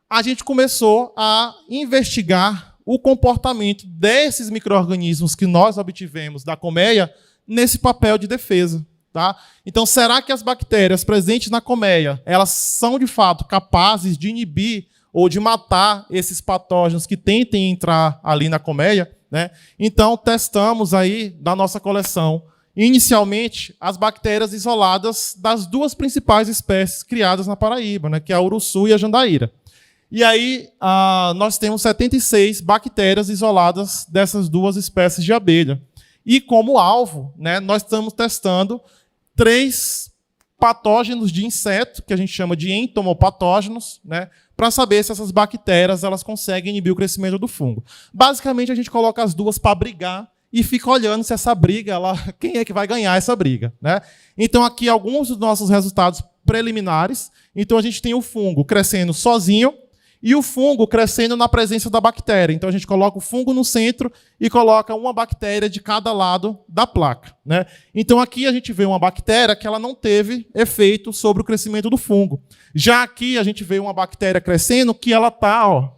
a gente começou a investigar o comportamento desses micro-organismos que nós obtivemos da colmeia nesse papel de defesa. Tá? Então, será que as bactérias presentes na colmeia, elas são, de fato, capazes de inibir ou de matar esses patógenos que tentem entrar ali na colmeia? Né? Então, testamos aí, da nossa coleção, inicialmente, as bactérias isoladas das duas principais espécies criadas na Paraíba, né? Que é a uruçu e a jandaíra. E aí, nós temos 76 bactérias isoladas dessas duas espécies de abelha. E, como alvo, né, nós estamos testando 3 patógenos de inseto, que a gente chama de entomopatógenos, né, para saber se essas bactérias elas conseguem inibir o crescimento do fungo. Basicamente, a gente coloca as duas para brigar e fica olhando se essa briga, quem é que vai ganhar essa briga. Né? Então, aqui, alguns dos nossos resultados preliminares. Então, a gente tem o fungo crescendo sozinho, e o fungo crescendo na presença da bactéria. Então, a gente coloca o fungo no centro e coloca uma bactéria de cada lado da placa. Né? Então, aqui a gente vê uma bactéria que ela não teve efeito sobre o crescimento do fungo. Já aqui, a gente vê uma bactéria crescendo que ela está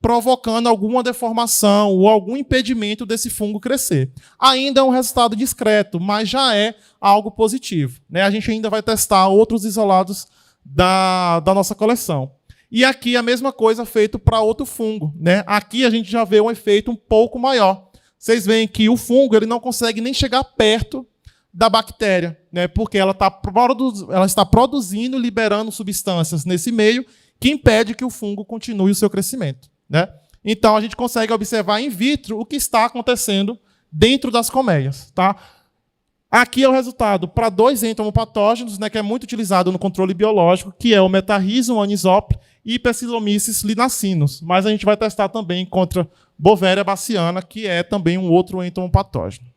provocando alguma deformação ou algum impedimento desse fungo crescer. Ainda é um resultado discreto, mas já é algo positivo. Né? A gente ainda vai testar outros isolados da nossa coleção. E aqui a mesma coisa feito para outro fungo. Né? Aqui a gente já vê um efeito um pouco maior. Vocês veem que o fungo ele não consegue nem chegar perto da bactéria, né? Porque ela está produzindo, liberando substâncias nesse meio que impede que o fungo continue o seu crescimento. Né? Então a gente consegue observar in vitro o que está acontecendo dentro das colmeias. Tá? Aqui é o resultado para 2 entomopatógenos, né, que é muito utilizado no controle biológico, que é o Metarrhizum anisopli e Pecilomyces linacinus. Mas a gente vai testar também contra Bovéria baciana, que é também um outro entomopatógeno.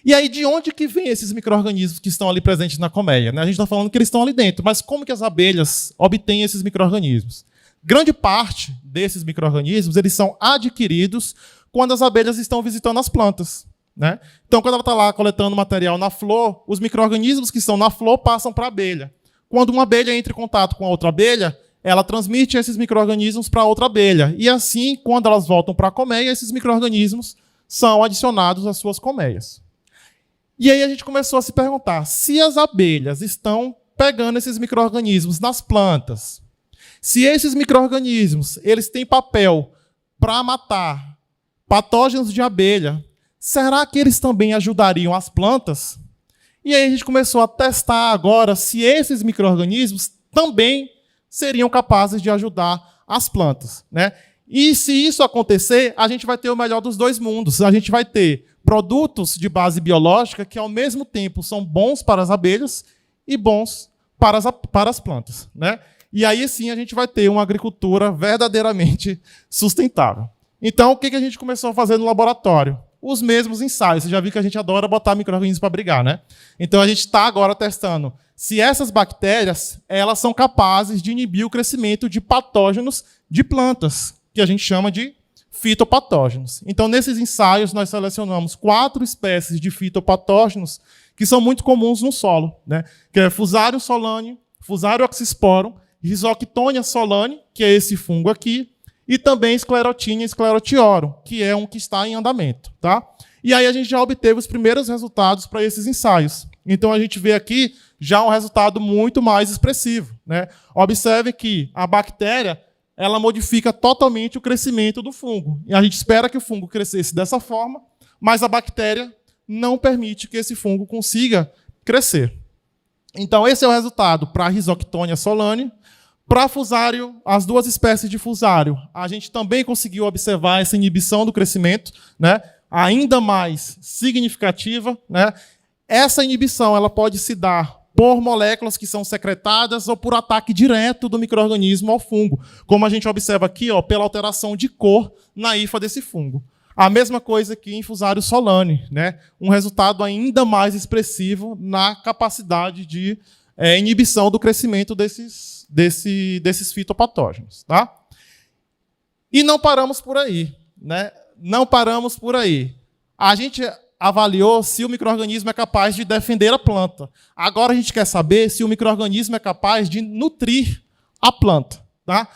E aí, de onde que vêm esses micro-organismos que estão ali presentes na colmeia? Né? A gente está falando que eles estão ali dentro, mas como que as abelhas obtêm esses micro-organismos? Grande parte desses micro-organismos eles são adquiridos quando as abelhas estão visitando as plantas. Né? Então, quando ela está lá coletando material na flor, os micro-organismos que estão na flor passam para a abelha. Quando uma abelha entra em contato com a outra abelha, ela transmite esses micro-organismos para outra abelha. E assim, quando elas voltam para a colmeia, esses micro-organismos são adicionados às suas colmeias. E aí a gente começou a se perguntar, se as abelhas estão pegando esses micro-organismos nas plantas, se esses micro-organismos eles têm papel para matar patógenos de abelha, será que eles também ajudariam as plantas? E aí a gente começou a testar agora se esses micro-organismos também seriam capazes de ajudar as plantas. Né? E se isso acontecer, a gente vai ter o melhor dos dois mundos. A gente vai ter produtos de base biológica que, ao mesmo tempo, são bons para as abelhas e bons para as plantas. Né? E aí, sim, a gente vai ter uma agricultura verdadeiramente sustentável. Então, o que a gente começou a fazer no laboratório? Os mesmos ensaios. Você já viu que a gente adora botar micro-organismos para brigar, né? Então, a gente está agora testando se essas bactérias elas são capazes de inibir o crescimento de patógenos de plantas, que a gente chama de fitopatógenos. Então, nesses ensaios, nós selecionamos 4 espécies de fitopatógenos que são muito comuns no solo, né? Que é Fusarium solane, Fusarium oxysporum, Rhizoctonia solane, que é esse fungo aqui, e também Sclerotinia sclerotiorum, que é um que está em andamento. Tá? E aí a gente já obteve os primeiros resultados para esses ensaios. Então a gente vê aqui já um resultado muito mais expressivo. Né? Observe que a bactéria ela modifica totalmente o crescimento do fungo. E a gente espera que o fungo crescesse dessa forma, mas a bactéria não permite que esse fungo consiga crescer. Então esse é o resultado para a Rhizoctonia solane. Para Fusarium, as 2 espécies de Fusarium, a gente também conseguiu observar essa inibição do crescimento, né, ainda mais significativa. Né? Essa inibição ela pode se dar por moléculas que são secretadas ou por ataque direto do micro-organismo ao fungo, como a gente observa aqui, pela alteração de cor na hifa desse fungo. A mesma coisa aqui em Fusarium solane, né? Um resultado ainda mais expressivo na capacidade de inibição do crescimento desses fitopatógenos. Tá? E não paramos por aí. Né? Não paramos por aí. A gente avaliou se o micro-organismo é capaz de defender a planta. Agora a gente quer saber se o micro-organismo é capaz de nutrir a planta. Tá?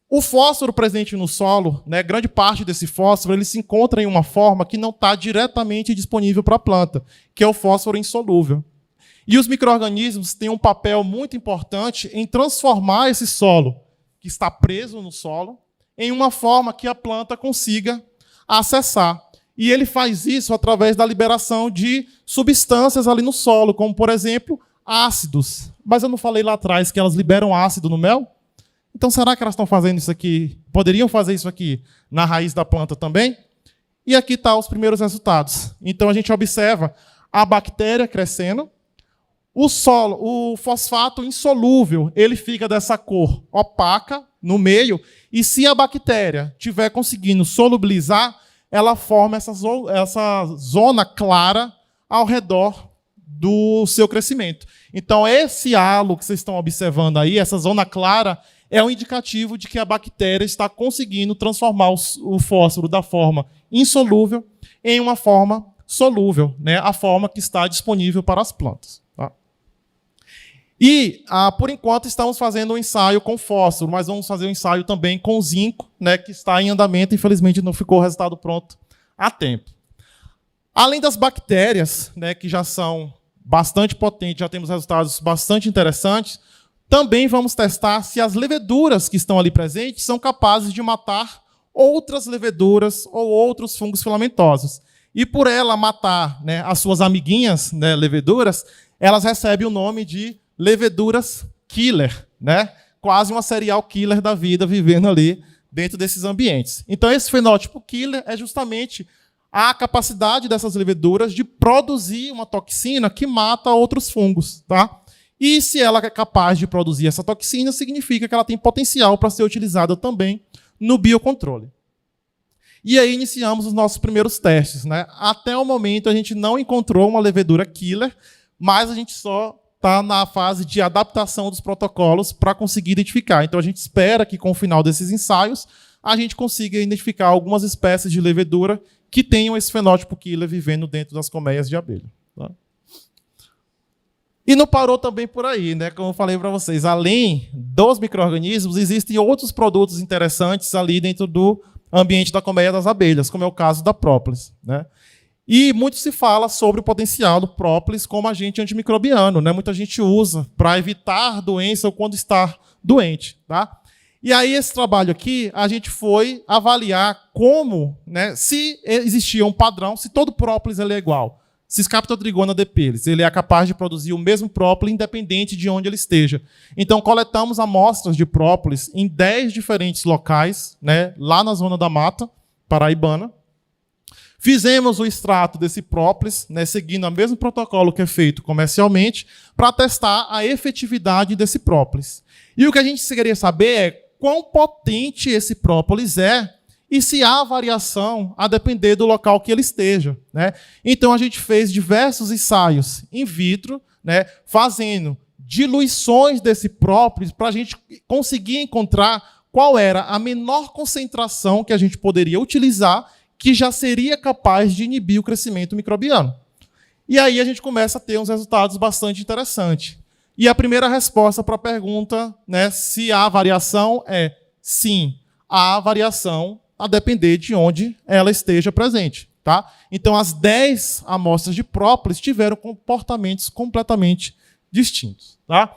O fósforo presente no solo, né, grande parte desse fósforo, ele se encontra em uma forma que não está diretamente disponível para a planta, que é o fósforo insolúvel. E os micro-organismos têm um papel muito importante em transformar esse solo, que está preso no solo, em uma forma que a planta consiga acessar. E ele faz isso através da liberação de substâncias ali no solo, como, por exemplo, ácidos. Mas eu não falei lá atrás que elas liberam ácido no mel? Então, será que elas estão fazendo isso aqui? Poderiam fazer isso aqui na raiz da planta também? E aqui estão os primeiros resultados. Então, a gente observa a bactéria crescendo. O fosfato insolúvel, ele fica dessa cor opaca no meio. E se a bactéria estiver conseguindo solubilizar, ela forma essa zona clara ao redor do seu crescimento. Então, esse halo que vocês estão observando aí, essa zona clara, é um indicativo de que a bactéria está conseguindo transformar o fósforo da forma insolúvel em uma forma solúvel, né? A forma que está disponível para as plantas. Tá? E, por enquanto, estamos fazendo um ensaio com fósforo, mas vamos fazer um ensaio também com zinco, né, que está em andamento. Infelizmente, não ficou o resultado pronto a tempo. Além das bactérias, né, que já são bastante potentes, já temos resultados bastante interessantes, também vamos testar se as leveduras que estão ali presentes são capazes de matar outras leveduras ou outros fungos filamentosos. E por ela matar, né, as suas amiguinhas, né, leveduras, elas recebem o nome de leveduras killer, né? Quase uma serial killer da vida vivendo ali dentro desses ambientes. Então, esse fenótipo killer é justamente a capacidade dessas leveduras de produzir uma toxina que mata outros fungos. Tá? E se ela é capaz de produzir essa toxina, significa que ela tem potencial para ser utilizada também no biocontrole. E aí iniciamos os nossos primeiros testes. Né? Até o momento, a gente não encontrou uma levedura killer, mas a gente só está na fase de adaptação dos protocolos para conseguir identificar. Então, a gente espera que, com o final desses ensaios, a gente consiga identificar algumas espécies de levedura que tenham esse fenótipo killer vivendo dentro das colmeias de abelha. Tá? E não parou também por aí, né? Como eu falei para vocês, além dos micro-organismos, existem outros produtos interessantes ali dentro do ambiente da colmeia das abelhas, como é o caso da própolis. Né? E muito se fala sobre o potencial do própolis como agente antimicrobiano. Né? Muita gente usa para evitar doença ou quando está doente. Tá? E aí, esse trabalho aqui, a gente foi avaliar como, né, se existia um padrão, se todo própolis ele é igual. Se Scaptotrigona depelis, ele é capaz de produzir o mesmo própolis independente de onde ele esteja. Então, coletamos amostras de própolis em 10 diferentes locais, né, lá na zona da mata paraibana. Fizemos o extrato desse própolis, né, seguindo o mesmo protocolo que é feito comercialmente, para testar a efetividade desse própolis. E o que a gente queria saber é quão potente esse própolis é e se há variação a depender do local que ele esteja. Né? Então, a gente fez diversos ensaios in vitro, né, fazendo diluições desse própolis para a gente conseguir encontrar qual era a menor concentração que a gente poderia utilizar que já seria capaz de inibir o crescimento microbiano. E aí a gente começa a ter uns resultados bastante interessantes. E a primeira resposta para a pergunta, né, se há variação, é sim, há variação a depender de onde ela esteja presente. Tá? Então, as 10 amostras de própolis tiveram comportamentos completamente distintos. Tá?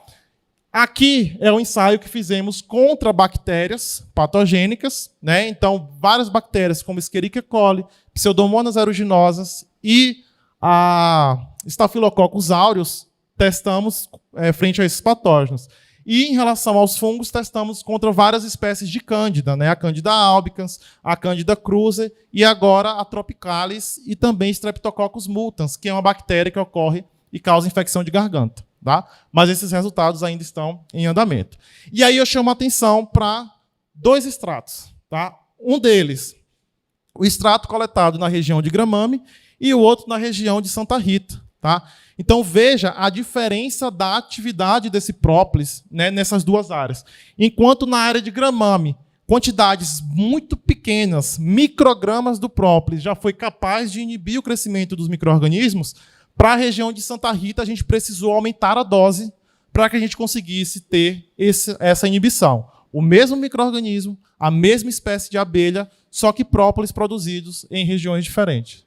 Aqui é o ensaio que fizemos contra bactérias patogênicas. Né? Então, várias bactérias, como Escherichia coli, Pseudomonas aeruginosa e a Staphylococcus aureus, testamos frente a esses patógenos. E, em relação aos fungos, testamos contra várias espécies de Cândida, né? A Cândida albicans, a Cândida cruzi e agora a Tropicalis e também Streptococcus mutans, que é uma bactéria que ocorre e causa infecção de garganta. Tá? Mas esses resultados ainda estão em andamento. E aí eu chamo a atenção para 2 extratos. Tá? Um deles, o extrato coletado na região de Gramame e o outro na região de Santa Rita. Tá? Então, veja a diferença da atividade desse própolis, né, nessas 2 áreas. Enquanto na área de Gramame, quantidades muito pequenas, microgramas do própolis, já foi capaz de inibir o crescimento dos micro-organismos, para a região de Santa Rita a gente precisou aumentar a dose para que a gente conseguisse ter essa inibição. O mesmo micro-organismo, a mesma espécie de abelha, só que própolis produzidos em regiões diferentes.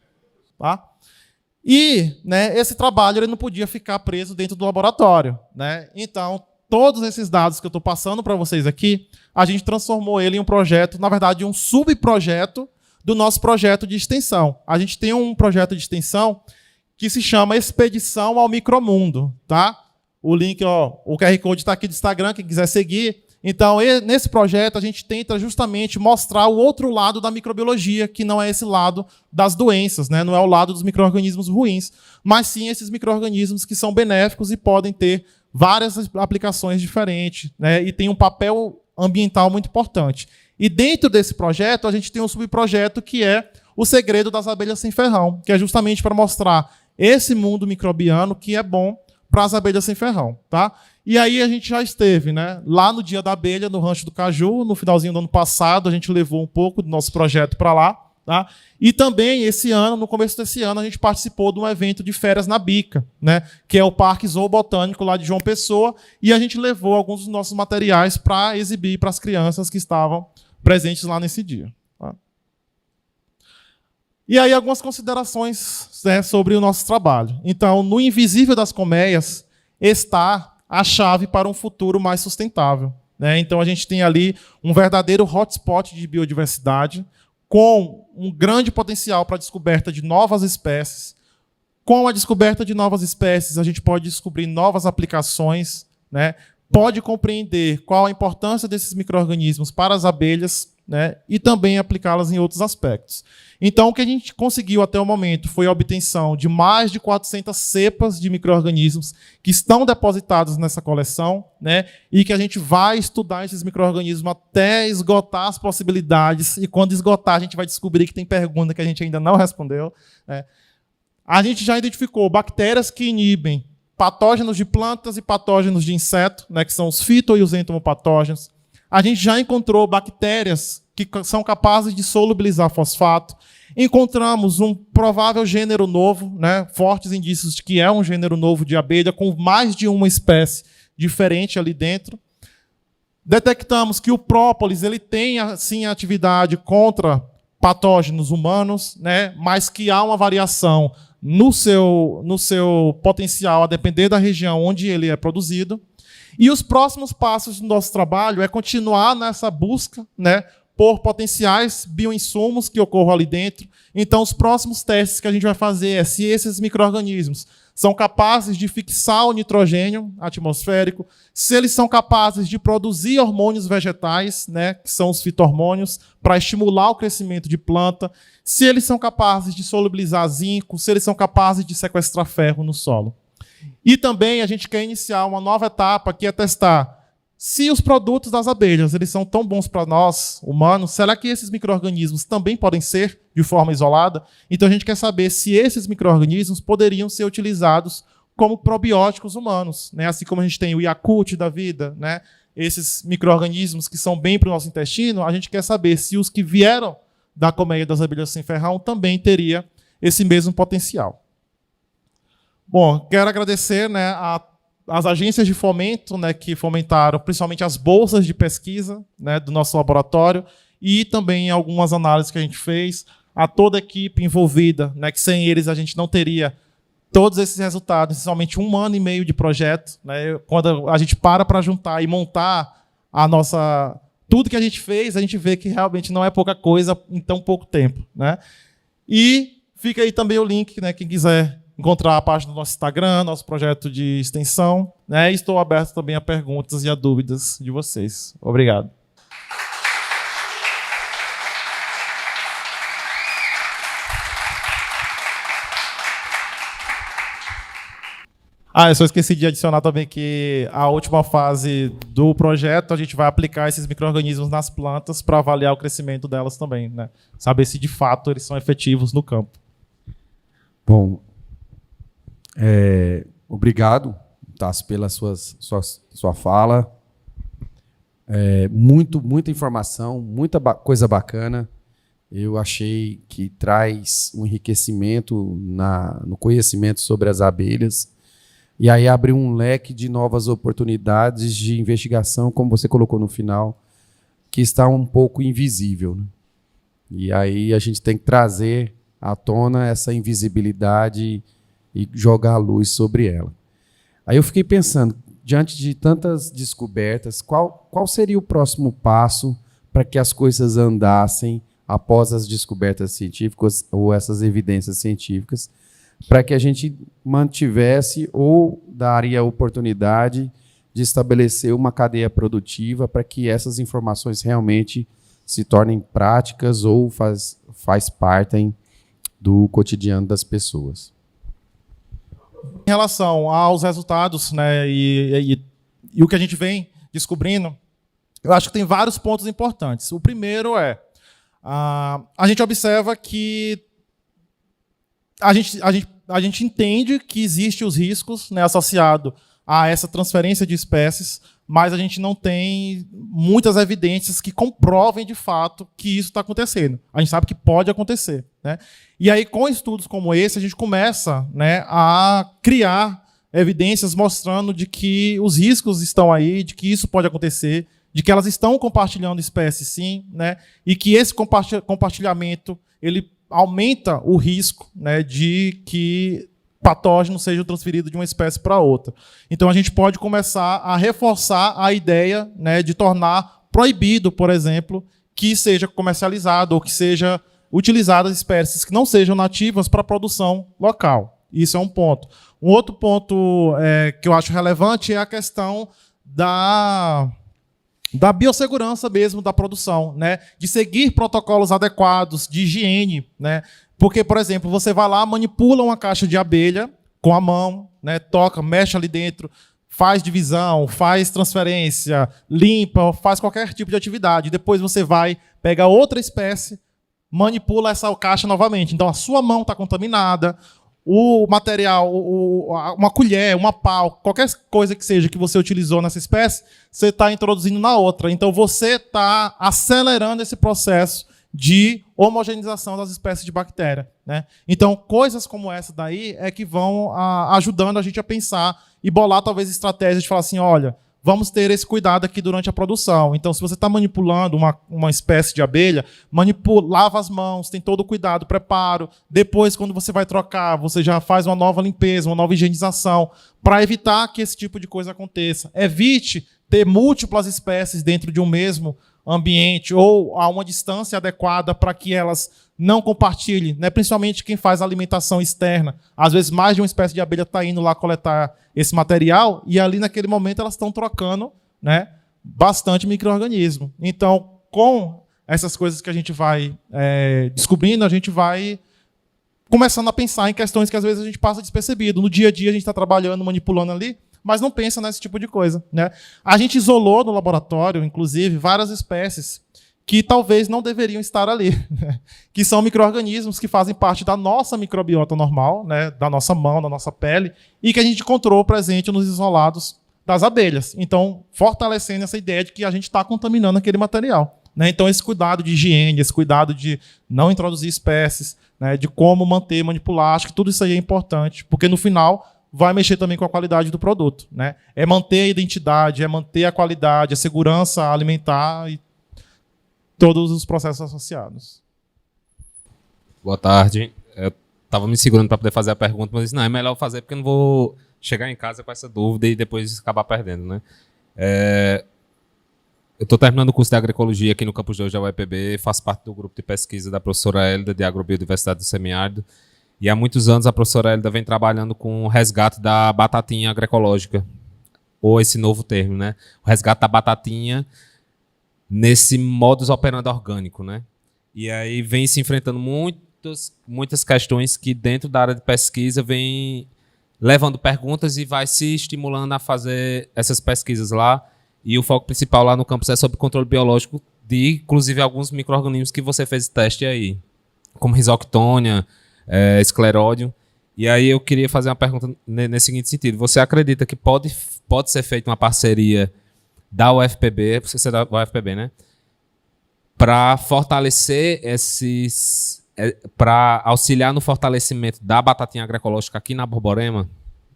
Tá? E, né, esse trabalho ele não podia ficar preso dentro do laboratório. Né? Então, todos esses dados que eu estou passando para vocês aqui, a gente transformou ele em um projeto, na verdade, um subprojeto do nosso projeto de extensão. A gente tem um projeto de extensão que se chama Expedição ao Micromundo. Tá? O link, ó, o QR Code está aqui do Instagram, quem quiser seguir. Então, nesse projeto, a gente tenta justamente mostrar o outro lado da microbiologia, que não é esse lado das doenças, né? Não é o lado dos micro-organismos ruins, mas sim esses micro-organismos que são benéficos e podem ter várias aplicações diferentes, né? E tem um papel ambiental muito importante. E dentro desse projeto, a gente tem um subprojeto que é o segredo das abelhas sem ferrão, que é justamente para mostrar esse mundo microbiano que é bom para as abelhas sem ferrão. Tá? E aí a gente já esteve, né, lá no Dia da Abelha, no Rancho do Caju, no finalzinho do ano passado, a gente levou um pouco do nosso projeto para lá. Tá? E também, esse ano, no começo desse ano, a gente participou de um evento de férias na Bica, né, que é o Parque Zoobotânico lá de João Pessoa, e a gente levou alguns dos nossos materiais para exibir para as crianças que estavam presentes lá nesse dia. Tá? E aí algumas considerações, né, sobre o nosso trabalho. Então, no invisível das colmeias está a chave para um futuro mais sustentável. Né? Então, a gente tem ali um verdadeiro hotspot de biodiversidade, com um grande potencial para a descoberta de novas espécies. Com a descoberta de novas espécies, a gente pode descobrir novas aplicações, né? Pode compreender qual a importância desses micro-organismos para as abelhas, né? E também aplicá-las em outros aspectos. Então, o que a gente conseguiu até o momento foi a obtenção de mais de 400 cepas de micro-organismos que estão depositados nessa coleção, né? E que a gente vai estudar esses micro-organismos até esgotar as possibilidades, e quando esgotar a gente vai descobrir que tem pergunta que a gente ainda não respondeu. Né? A gente já identificou bactérias que inibem patógenos de plantas e patógenos de inseto, né? Que são os fito- e os entomopatógenos. A gente já encontrou bactérias que são capazes de solubilizar fosfato. Encontramos um provável gênero novo, né, fortes indícios de que é um gênero novo de abelha, com mais de uma espécie diferente ali dentro. Detectamos que o própolis ele tem, sim, atividade contra patógenos humanos, né, mas que há uma variação no seu potencial, a depender da região onde ele é produzido. E os próximos passos do nosso trabalho é continuar nessa busca, né, por potenciais bioinsumos que ocorram ali dentro. Então, os próximos testes que a gente vai fazer é se esses micro-organismos são capazes de fixar o nitrogênio atmosférico, se eles são capazes de produzir hormônios vegetais, né, que são os fito-hormônios, para estimular o crescimento de planta, se eles são capazes de solubilizar zinco, se eles são capazes de sequestrar ferro no solo. E também a gente quer iniciar uma nova etapa, que é testar se os produtos das abelhas eles são tão bons para nós, humanos, será que esses micro-organismos também podem ser de forma isolada? Então a gente quer saber se esses micro-organismos poderiam ser utilizados como probióticos humanos, né? Assim como a gente tem o Yakult da vida, né? Esses micro-organismos que são bem para o nosso intestino, a gente quer saber se os que vieram da colmeia das abelhas sem ferrão também teria esse mesmo potencial. Bom, quero agradecer, né, as agências de fomento, né, que fomentaram principalmente as bolsas de pesquisa, né, do nosso laboratório, e também algumas análises que a gente fez, a toda a equipe envolvida, né, que sem eles a gente não teria todos esses resultados, somente 1 ano e meio de projeto. Né, quando a gente para juntar e montar tudo que a gente fez, a gente vê que realmente não é pouca coisa em tão pouco tempo. Né? E fica aí também o link, né, quem quiser encontrar a página do nosso Instagram, nosso projeto de extensão, né? E estou aberto também a perguntas e a dúvidas de vocês. Obrigado. Eu só esqueci de adicionar também que a última fase do projeto a gente vai aplicar esses micro-organismos nas plantas para avaliar o crescimento delas também, né? Saber se de fato eles são efetivos no campo. Bom, obrigado, Tassi, pela sua fala. Muita informação, muita coisa bacana. Eu achei que traz um enriquecimento no conhecimento sobre as abelhas. E aí abre um leque de novas oportunidades de investigação, como você colocou no final, que está um pouco invisível, né? E aí a gente tem que trazer à tona essa invisibilidade e jogar a luz sobre ela. Aí eu fiquei pensando, diante de tantas descobertas, qual seria o próximo passo para que as coisas andassem após as descobertas científicas ou essas evidências científicas, para que a gente mantivesse ou daria oportunidade de estabelecer uma cadeia produtiva para que essas informações realmente se tornem práticas ou faz parte do cotidiano das pessoas. Em relação aos resultados, né, e o que a gente vem descobrindo, eu acho que tem vários pontos importantes. O primeiro é, a gente observa que a gente entende que existem os riscos, né, associados a essa transferência de espécies, mas a gente não tem muitas evidências que comprovem de fato que isso está acontecendo. A gente sabe que pode acontecer, né? E aí, com estudos como esse, a gente começa, né, a criar evidências mostrando de que os riscos estão aí, de que isso pode acontecer, de que elas estão compartilhando espécies, sim, né? E que esse compartilhamento ele aumenta o risco, né, de que patógenos sejam transferidos de uma espécie para outra. Então, a gente pode começar a reforçar a ideia, né, de tornar proibido, por exemplo, que seja comercializado ou que seja utilizadas espécies que não sejam nativas para a produção local. Isso é um ponto. Um outro ponto que eu acho relevante é a questão da biossegurança mesmo da produção, né? De seguir protocolos adequados de higiene, né? Porque, por exemplo, você vai lá, manipula uma caixa de abelha com a mão, né? Toca, mexe ali dentro, faz divisão, faz transferência, limpa, faz qualquer tipo de atividade. Depois você vai pegar outra espécie, manipula essa caixa novamente. Então, a sua mão está contaminada, o material, uma colher, uma pau, qualquer coisa que seja que você utilizou nessa espécie, você está introduzindo na outra. Então, você está acelerando esse processo de homogeneização das espécies de bactéria, né? Então, coisas como essa daí é que vão ajudando a gente a pensar e bolar, talvez, estratégias de falar assim, olha, vamos ter esse cuidado aqui durante a produção. Então, se você está manipulando uma espécie de abelha, lava as mãos, tem todo o cuidado, preparo. Depois, quando você vai trocar, você já faz uma nova limpeza, uma nova higienização, para evitar que esse tipo de coisa aconteça. Evite ter múltiplas espécies dentro de um mesmo ambiente ou a uma distância adequada para que elas não compartilhem, né? Principalmente quem faz alimentação externa. Às vezes mais de uma espécie de abelha está indo lá coletar esse material e ali naquele momento elas estão trocando, né, bastante micro-organismo. Então, com essas coisas que a gente vai descobrindo, a gente vai começando a pensar em questões que às vezes a gente passa despercebido. No dia a dia a gente está trabalhando, manipulando ali, mas não pensa nesse tipo de coisa, né? A gente isolou no laboratório, inclusive, várias espécies que talvez não deveriam estar ali, né? Que são micro-organismos que fazem parte da nossa microbiota normal, né? Da nossa mão, da nossa pele, e que a gente encontrou presente nos isolados das abelhas. Então, fortalecendo essa ideia de que a gente está contaminando aquele material, né? Então, esse cuidado de higiene, esse cuidado de não introduzir espécies, né? De como manter, manipular, acho que tudo isso aí é importante, porque no final vai mexer também com a qualidade do produto, né? É manter a identidade, é manter a qualidade, a segurança alimentar e todos os processos associados. Boa tarde. Eu estava me segurando para poder fazer a pergunta, mas disse, não, é melhor fazer porque eu não vou chegar em casa com essa dúvida e depois acabar perdendo, né? Eu estou terminando o curso de agroecologia aqui no campus 2 da UEPB, faço parte do grupo de pesquisa da professora Hélida de Agrobiodiversidade do Semiárido. E há muitos anos a professora Hélida vem trabalhando com o resgate da batatinha agroecológica, ou esse novo termo, né? O resgate da batatinha nesse modus operandi orgânico, né? E aí vem se enfrentando muitas questões que dentro da área de pesquisa vem levando perguntas e vai se estimulando a fazer essas pesquisas lá. E o foco principal lá no campus é sobre controle biológico de, inclusive, alguns micro-organismos que você fez teste aí, como Rhizoctonia, Scleródium. E aí eu queria fazer uma pergunta nesse seguinte sentido. Você acredita que pode ser feita uma parceria da UFPB, você é da UFPB, né? Para fortalecer para auxiliar no fortalecimento da batatinha agroecológica aqui na Borborema?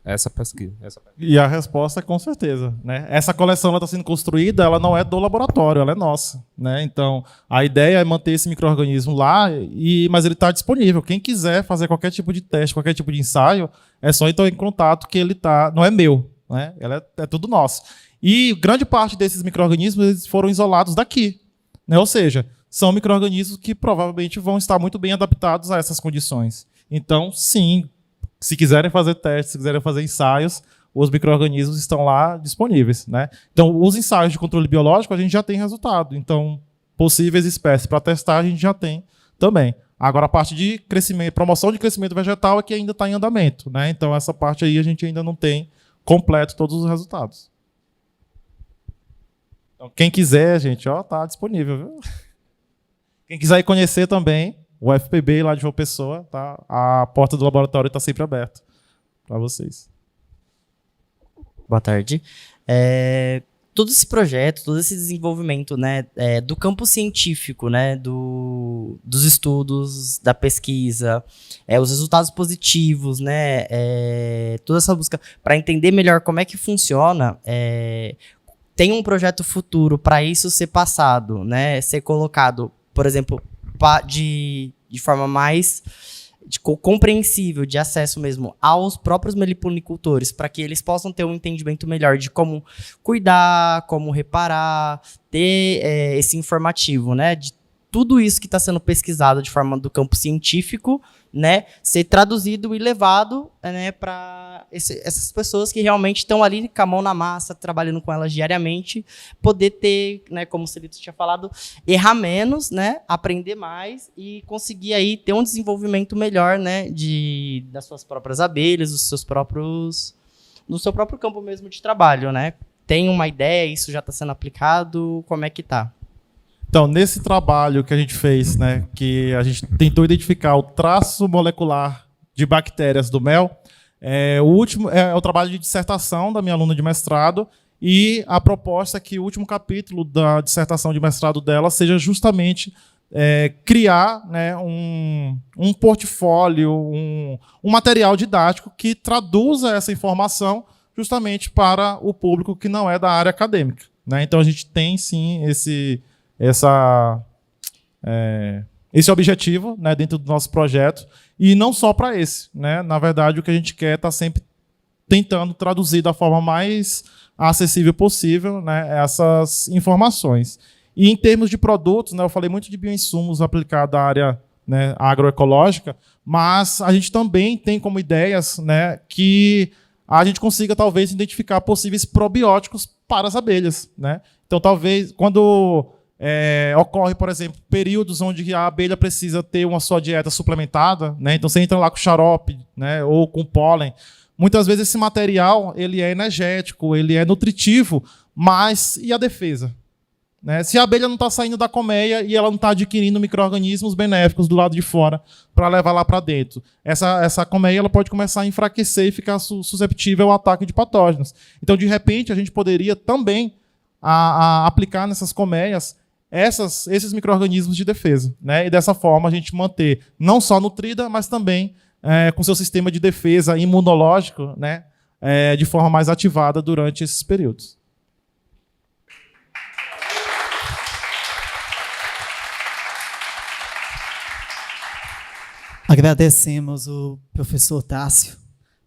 Essa pesquisa. E a resposta é com certeza, né? Essa coleção está sendo construída, ela não é do laboratório, ela é nossa, né? Então, a ideia é manter esse micro-organismo lá, mas ele está disponível. Quem quiser fazer qualquer tipo de teste, qualquer tipo de ensaio, é só entrar em contato que ele tá, não é meu, né? Ela é tudo nosso. E grande parte desses micro-organismos eles foram isolados daqui, né? Ou seja, são micro-organismos que provavelmente vão estar muito bem adaptados a essas condições. Então, sim, se quiserem fazer testes, se quiserem fazer ensaios, os micro-organismos estão lá disponíveis, né? Então, os ensaios de controle biológico, a gente já tem resultado. Então, possíveis espécies para testar, a gente já tem também. Agora, a parte de crescimento, promoção de crescimento vegetal é que ainda está em andamento, né? Então, essa parte aí a gente ainda não tem completo todos os resultados. Então, quem quiser, gente, ó, tá disponível, viu? Quem quiser ir conhecer também, o UFPB lá de João Pessoa, tá? A porta do laboratório está sempre aberta para vocês. Boa tarde. Todo esse projeto, todo esse desenvolvimento, né, do campo científico, né, dos estudos, da pesquisa, os resultados positivos, né, toda essa busca para entender melhor como é que funciona, tem um projeto futuro para isso ser passado, né, ser colocado, por exemplo, de forma mais compreensível, de acesso mesmo aos próprios meliponicultores, para que eles possam ter um entendimento melhor de como cuidar, como reparar, ter esse informativo, né, de tudo isso que está sendo pesquisado de forma do campo científico, né, ser traduzido e levado, né, para essas pessoas que realmente estão ali com a mão na massa, trabalhando com elas diariamente, poder ter, né, como o Celito tinha falado, errar menos, né, aprender mais e conseguir aí ter um desenvolvimento melhor, né, das suas próprias abelhas, no seu próprio campo mesmo de trabalho, né. Tem uma ideia, isso já está sendo aplicado, como é que está? Então, nesse trabalho que a gente fez, né, que a gente tentou identificar o traço molecular de bactérias do mel, o último é o trabalho de dissertação da minha aluna de mestrado, e a proposta é que o último capítulo da dissertação de mestrado dela seja justamente criar, né, um portfólio, um material didático que traduza essa informação justamente para o público que não é da área acadêmica, né? Então, a gente tem, sim, esse objetivo, né, dentro do nosso projeto, e não só para esse, né? Na verdade, o que a gente quer é estar sempre tentando traduzir da forma mais acessível possível, né, essas informações. E em termos de produtos, né, eu falei muito de bioinsumos aplicados à área, né, agroecológica, mas a gente também tem como ideias, né, que a gente consiga talvez identificar possíveis probióticos para as abelhas, né? Então, talvez quando ocorre, por exemplo, períodos onde a abelha precisa ter uma sua dieta suplementada, né? Então você entra lá com xarope, né, ou com pólen. Muitas vezes esse material ele é energético, ele é nutritivo, mas e a defesa? Né? Se a abelha não está saindo da colmeia e ela não está adquirindo micro-organismos benéficos do lado de fora para levar lá para dentro, essa colmeia ela pode começar a enfraquecer e ficar susceptível ao ataque de patógenos. Então, de repente, a gente poderia também aplicar nessas colmeias esses micro-organismos de defesa, né? E dessa forma a gente manter não só nutrida, mas também com seu sistema de defesa imunológico, né? De forma mais ativada durante esses períodos. Agradecemos o professor Tássio.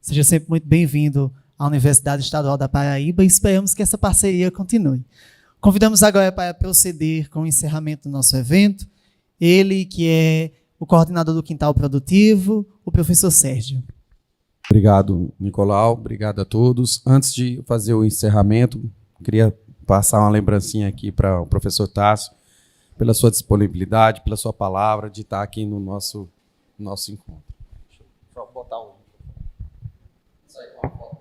Seja sempre muito bem-vindo à Universidade Estadual da Paraíba e esperamos que essa parceria continue. Convidamos agora para proceder com o encerramento do nosso evento, ele que é o coordenador do Quintal Produtivo, o professor Sérgio. Obrigado, Nicolau. Obrigado a todos. Antes de fazer o encerramento, queria passar uma lembrancinha aqui para o professor Tássio, pela sua disponibilidade, pela sua palavra, de estar aqui no nosso encontro. Deixa eu botar um. Isso aí, uma foto.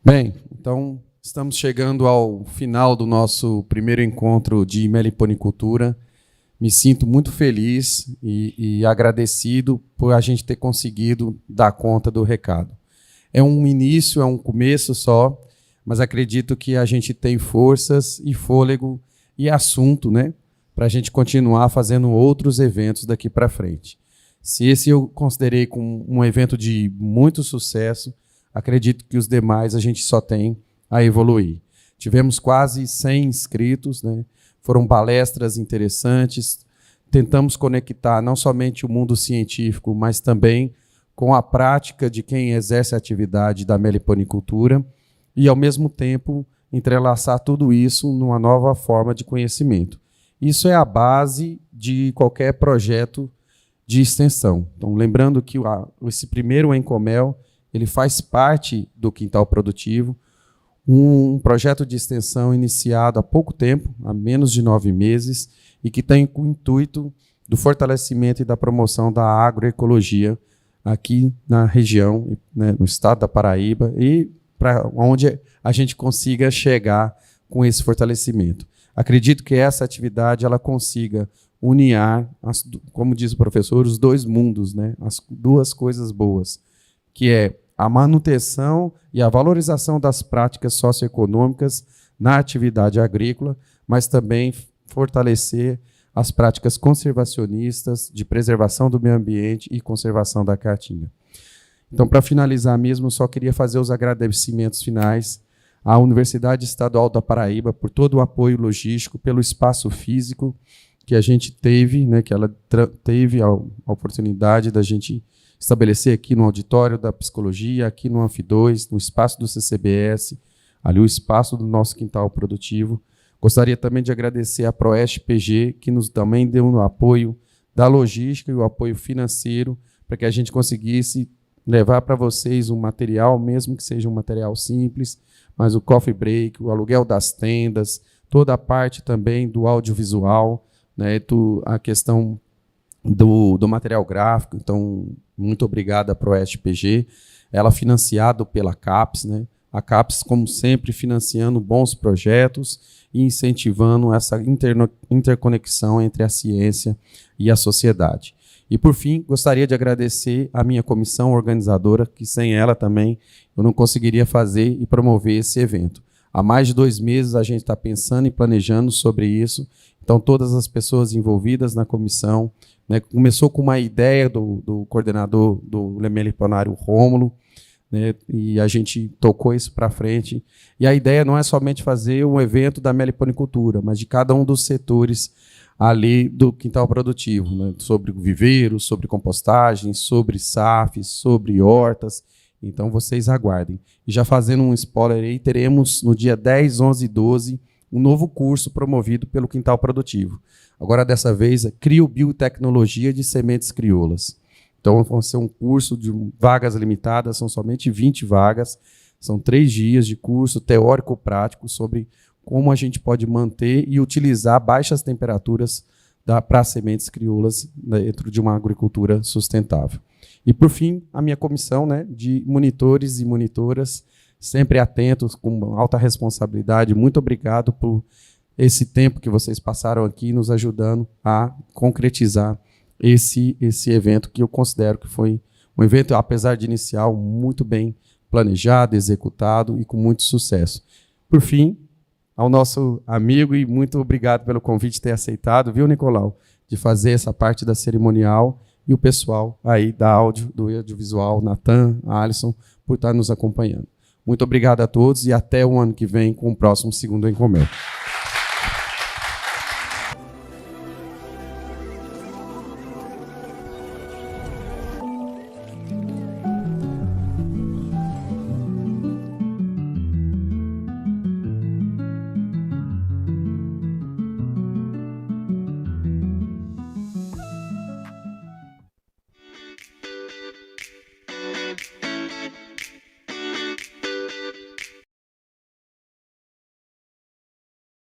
Bem, então estamos chegando ao final do nosso primeiro encontro de meliponicultura. Me sinto muito feliz e agradecido por a gente ter conseguido dar conta do recado. É um início, é um começo só, mas acredito que a gente tem forças e fôlego e assunto, né, para a gente continuar fazendo outros eventos daqui para frente. Se esse eu considerei como um evento de muito sucesso, acredito que os demais a gente só tem a evoluir. Tivemos quase 100 inscritos, né? Foram palestras interessantes, tentamos conectar não somente o mundo científico, mas também com a prática de quem exerce a atividade da meliponicultura e, ao mesmo tempo, entrelaçar tudo isso numa nova forma de conhecimento. Isso é a base de qualquer projeto de extensão. Então, lembrando que esse primeiro Encomel, ele faz parte do Quintal Produtivo, um projeto de extensão iniciado há pouco tempo, há menos de 9 meses, e que tem o intuito do fortalecimento e da promoção da agroecologia aqui na região, né, no estado da Paraíba, e para onde a gente consiga chegar com esse fortalecimento. Acredito que essa atividade ela consiga unir, como diz o professor, os dois mundos, né, as duas coisas boas, que é a manutenção e a valorização das práticas socioeconômicas na atividade agrícola, mas também fortalecer as práticas conservacionistas de preservação do meio ambiente e conservação da caatinga. Então, para finalizar mesmo, só queria fazer os agradecimentos finais à Universidade Estadual da Paraíba por todo o apoio logístico, pelo espaço físico que a gente teve, né, que ela teve a oportunidade da gente estabelecer aqui no auditório da psicologia, aqui no Anfi 2, no espaço do CCBS, ali o espaço do nosso Quintal Produtivo. Gostaria também de agradecer à Proeste PG, que nos também deu o apoio da logística e o apoio financeiro para que a gente conseguisse levar para vocês um material, mesmo que seja um material simples, mas o coffee break, o aluguel das tendas, toda a parte também do audiovisual, né, a questão do material gráfico. Então, muito obrigado à Proeste PG, ela financiado pela CAPES, né? A CAPES, como sempre, financiando bons projetos e incentivando essa interconexão entre a ciência e a sociedade. E, por fim, gostaria de agradecer a minha comissão organizadora, que sem ela também eu não conseguiria fazer e promover esse evento. Há mais de 2 meses a gente está pensando e planejando sobre isso, então todas as pessoas envolvidas na comissão, né, começou com uma ideia do coordenador do Meliponário Rômulo, né, e a gente tocou isso para frente. E a ideia não é somente fazer um evento da meliponicultura, mas de cada um dos setores ali do Quintal Produtivo, né, sobre viveiro, sobre compostagem, sobre SAFs, sobre hortas. Então vocês aguardem. E já fazendo um spoiler aí, teremos no dia 10, 11 e 12 um novo curso promovido pelo Quintal Produtivo. Agora, dessa vez, Crio Biotecnologia de Sementes Crioulas. Então, vai ser um curso de vagas limitadas, são somente 20 vagas, são 3 dias de curso teórico-prático sobre como a gente pode manter e utilizar baixas temperaturas para sementes crioulas dentro de uma agricultura sustentável. E, por fim, a minha comissão, né, de monitores e monitoras, sempre atentos, com alta responsabilidade. Muito obrigado por esse tempo que vocês passaram aqui nos ajudando a concretizar esse evento, que eu considero que foi um evento, apesar de inicial, muito bem planejado, executado e com muito sucesso. Por fim, ao nosso amigo, e muito obrigado pelo convite ter aceitado, viu, Nicolau, de fazer essa parte da cerimonial, e o pessoal aí do audiovisual, Natan, Alisson, por estar nos acompanhando. Muito obrigado a todos e até o ano que vem com o próximo segundo Encomel.